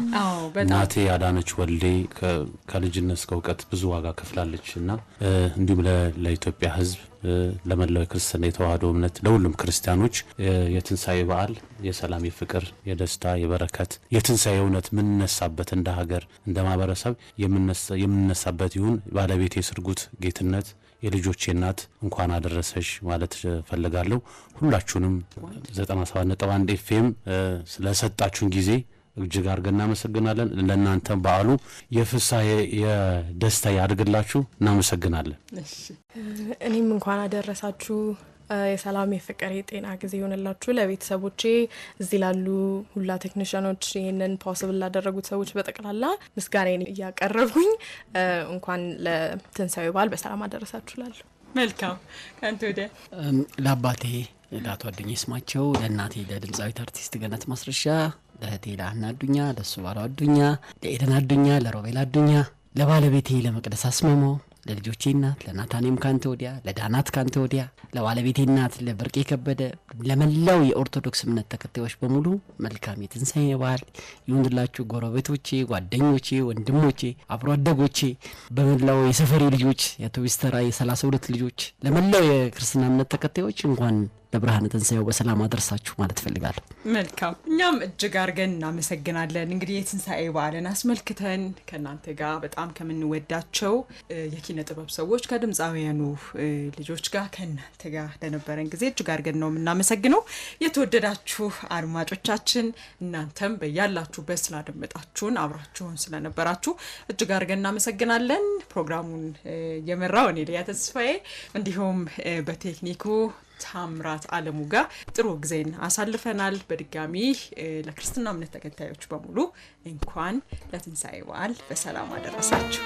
እናቴ አዳነች ወልዴ ከልጅነት እስከ እውቀት ብዙ ዋጋ ከፍላለችና እንዲሁም ለኢትዮጵያ ሕዝብ ለመላው ክርስቲያኖች የተዋህዶ እምነት ለሁሉም ክርስቲያኖች የትንሳኤ በዓል የሰላም፣ የፍቅር፣ የደስታ፣ የበረከት የትንሳኤ እውነት የምንነሳበት እንደ ሀገር እንደ ማህበረሰብ የምንነሳበት ይሁን። ባለቤቴ ስርጉት ጌትነት የልጆቼ እናት እንኳን አደረሰሽ ማለት ፈልጋለሁ። ሁላችሁንም 97.1 ኤፍኤም ስለሰጣችሁን ጊዜ እጅግ አድርገን እናመሰግናለን። ለእናንተ በዓሉ የፍሳህ የደስታ ያድርግላችሁ። እናመሰግናለን። እኔም እንኳን አደረሳችሁ። የሰላም፣ የፍቅር፣ የጤና ጊዜ ይሆንላችሁ። ለቤተሰቦቼ እዚህ ላሉ ሁላ ቴክኒሽያኖች ይህንን ፖስብል ላደረጉት ሰዎች በጠቅላላ ምስጋናዬን እያቀረብኩኝ እንኳን ለትንሳኤ በዓል በሰላም አደረሳችሁ ላለሁ። መልካም። ካንተ ወዲያ ለአባቴ ለአቶ አዱኛ ይስማቸው፣ ለእናቴ ለድምፃዊት አርቲስት ገነት ማስረሻ፣ ለእህቴ ለአና አዱኛ፣ ለሱ ባለው አዱኛ፣ ለኤደን አዱኛ፣ ለሮቤል አዱኛ፣ ለባለቤቴ ለመቅደስ አስማማው፣ ለልጆቼ እናት ለናታኔም ካንተ ወዲያ ለዳናት ካንተ ወዲያ ለባለቤቴ እናት ለብርቄ ከበደ ለመላው የኦርቶዶክስ እምነት ተከታዮች በሙሉ መልካም የትንሳኤ በዓል ይሁንላችሁ። ጎረቤቶቼ፣ ጓደኞቼ፣ ወንድሞቼ፣ አብሮ አደጎቼ፣ በመላው የሰፈሬ ልጆች የአውቶቡስ ተራ የ32 ልጆች ለመላው የክርስትና እምነት ተከታዮች እንኳን ለብርሃነ ትንሳኤው በሰላም አደረሳችሁ ማለት ፈልጋለሁ። መልካም እኛም እጅግ አድርገን እናመሰግናለን። እንግዲህ የትንሳኤ በዓልን አስመልክተን ከእናንተ ጋር በጣም ከምንወዳቸው የኪነ ጥበብ ሰዎች ከድምፃውያኑ ልጆች ጋር ከእናንተ ጋር ለነበረን ጊዜ እጅግ አድርገን ነው የምናመሰግነው። የተወደዳችሁ አድማጮቻችን እናንተም በያላችሁበት ስላደመጣችሁን አብራችሁን ስለነበራችሁ እጅግ አድርገን እናመሰግናለን። ፕሮግራሙን የመራው እኔ ሊያ ተስፋዬ እንዲሁም በቴክኒኩ ታምራት አለሙ ጋር ጥሩ ጊዜን አሳልፈናል። በድጋሚ ለክርስትና እምነት ተከታዮች በሙሉ እንኳን ለትንሳኤ በዓል በሰላም አደረሳችሁ።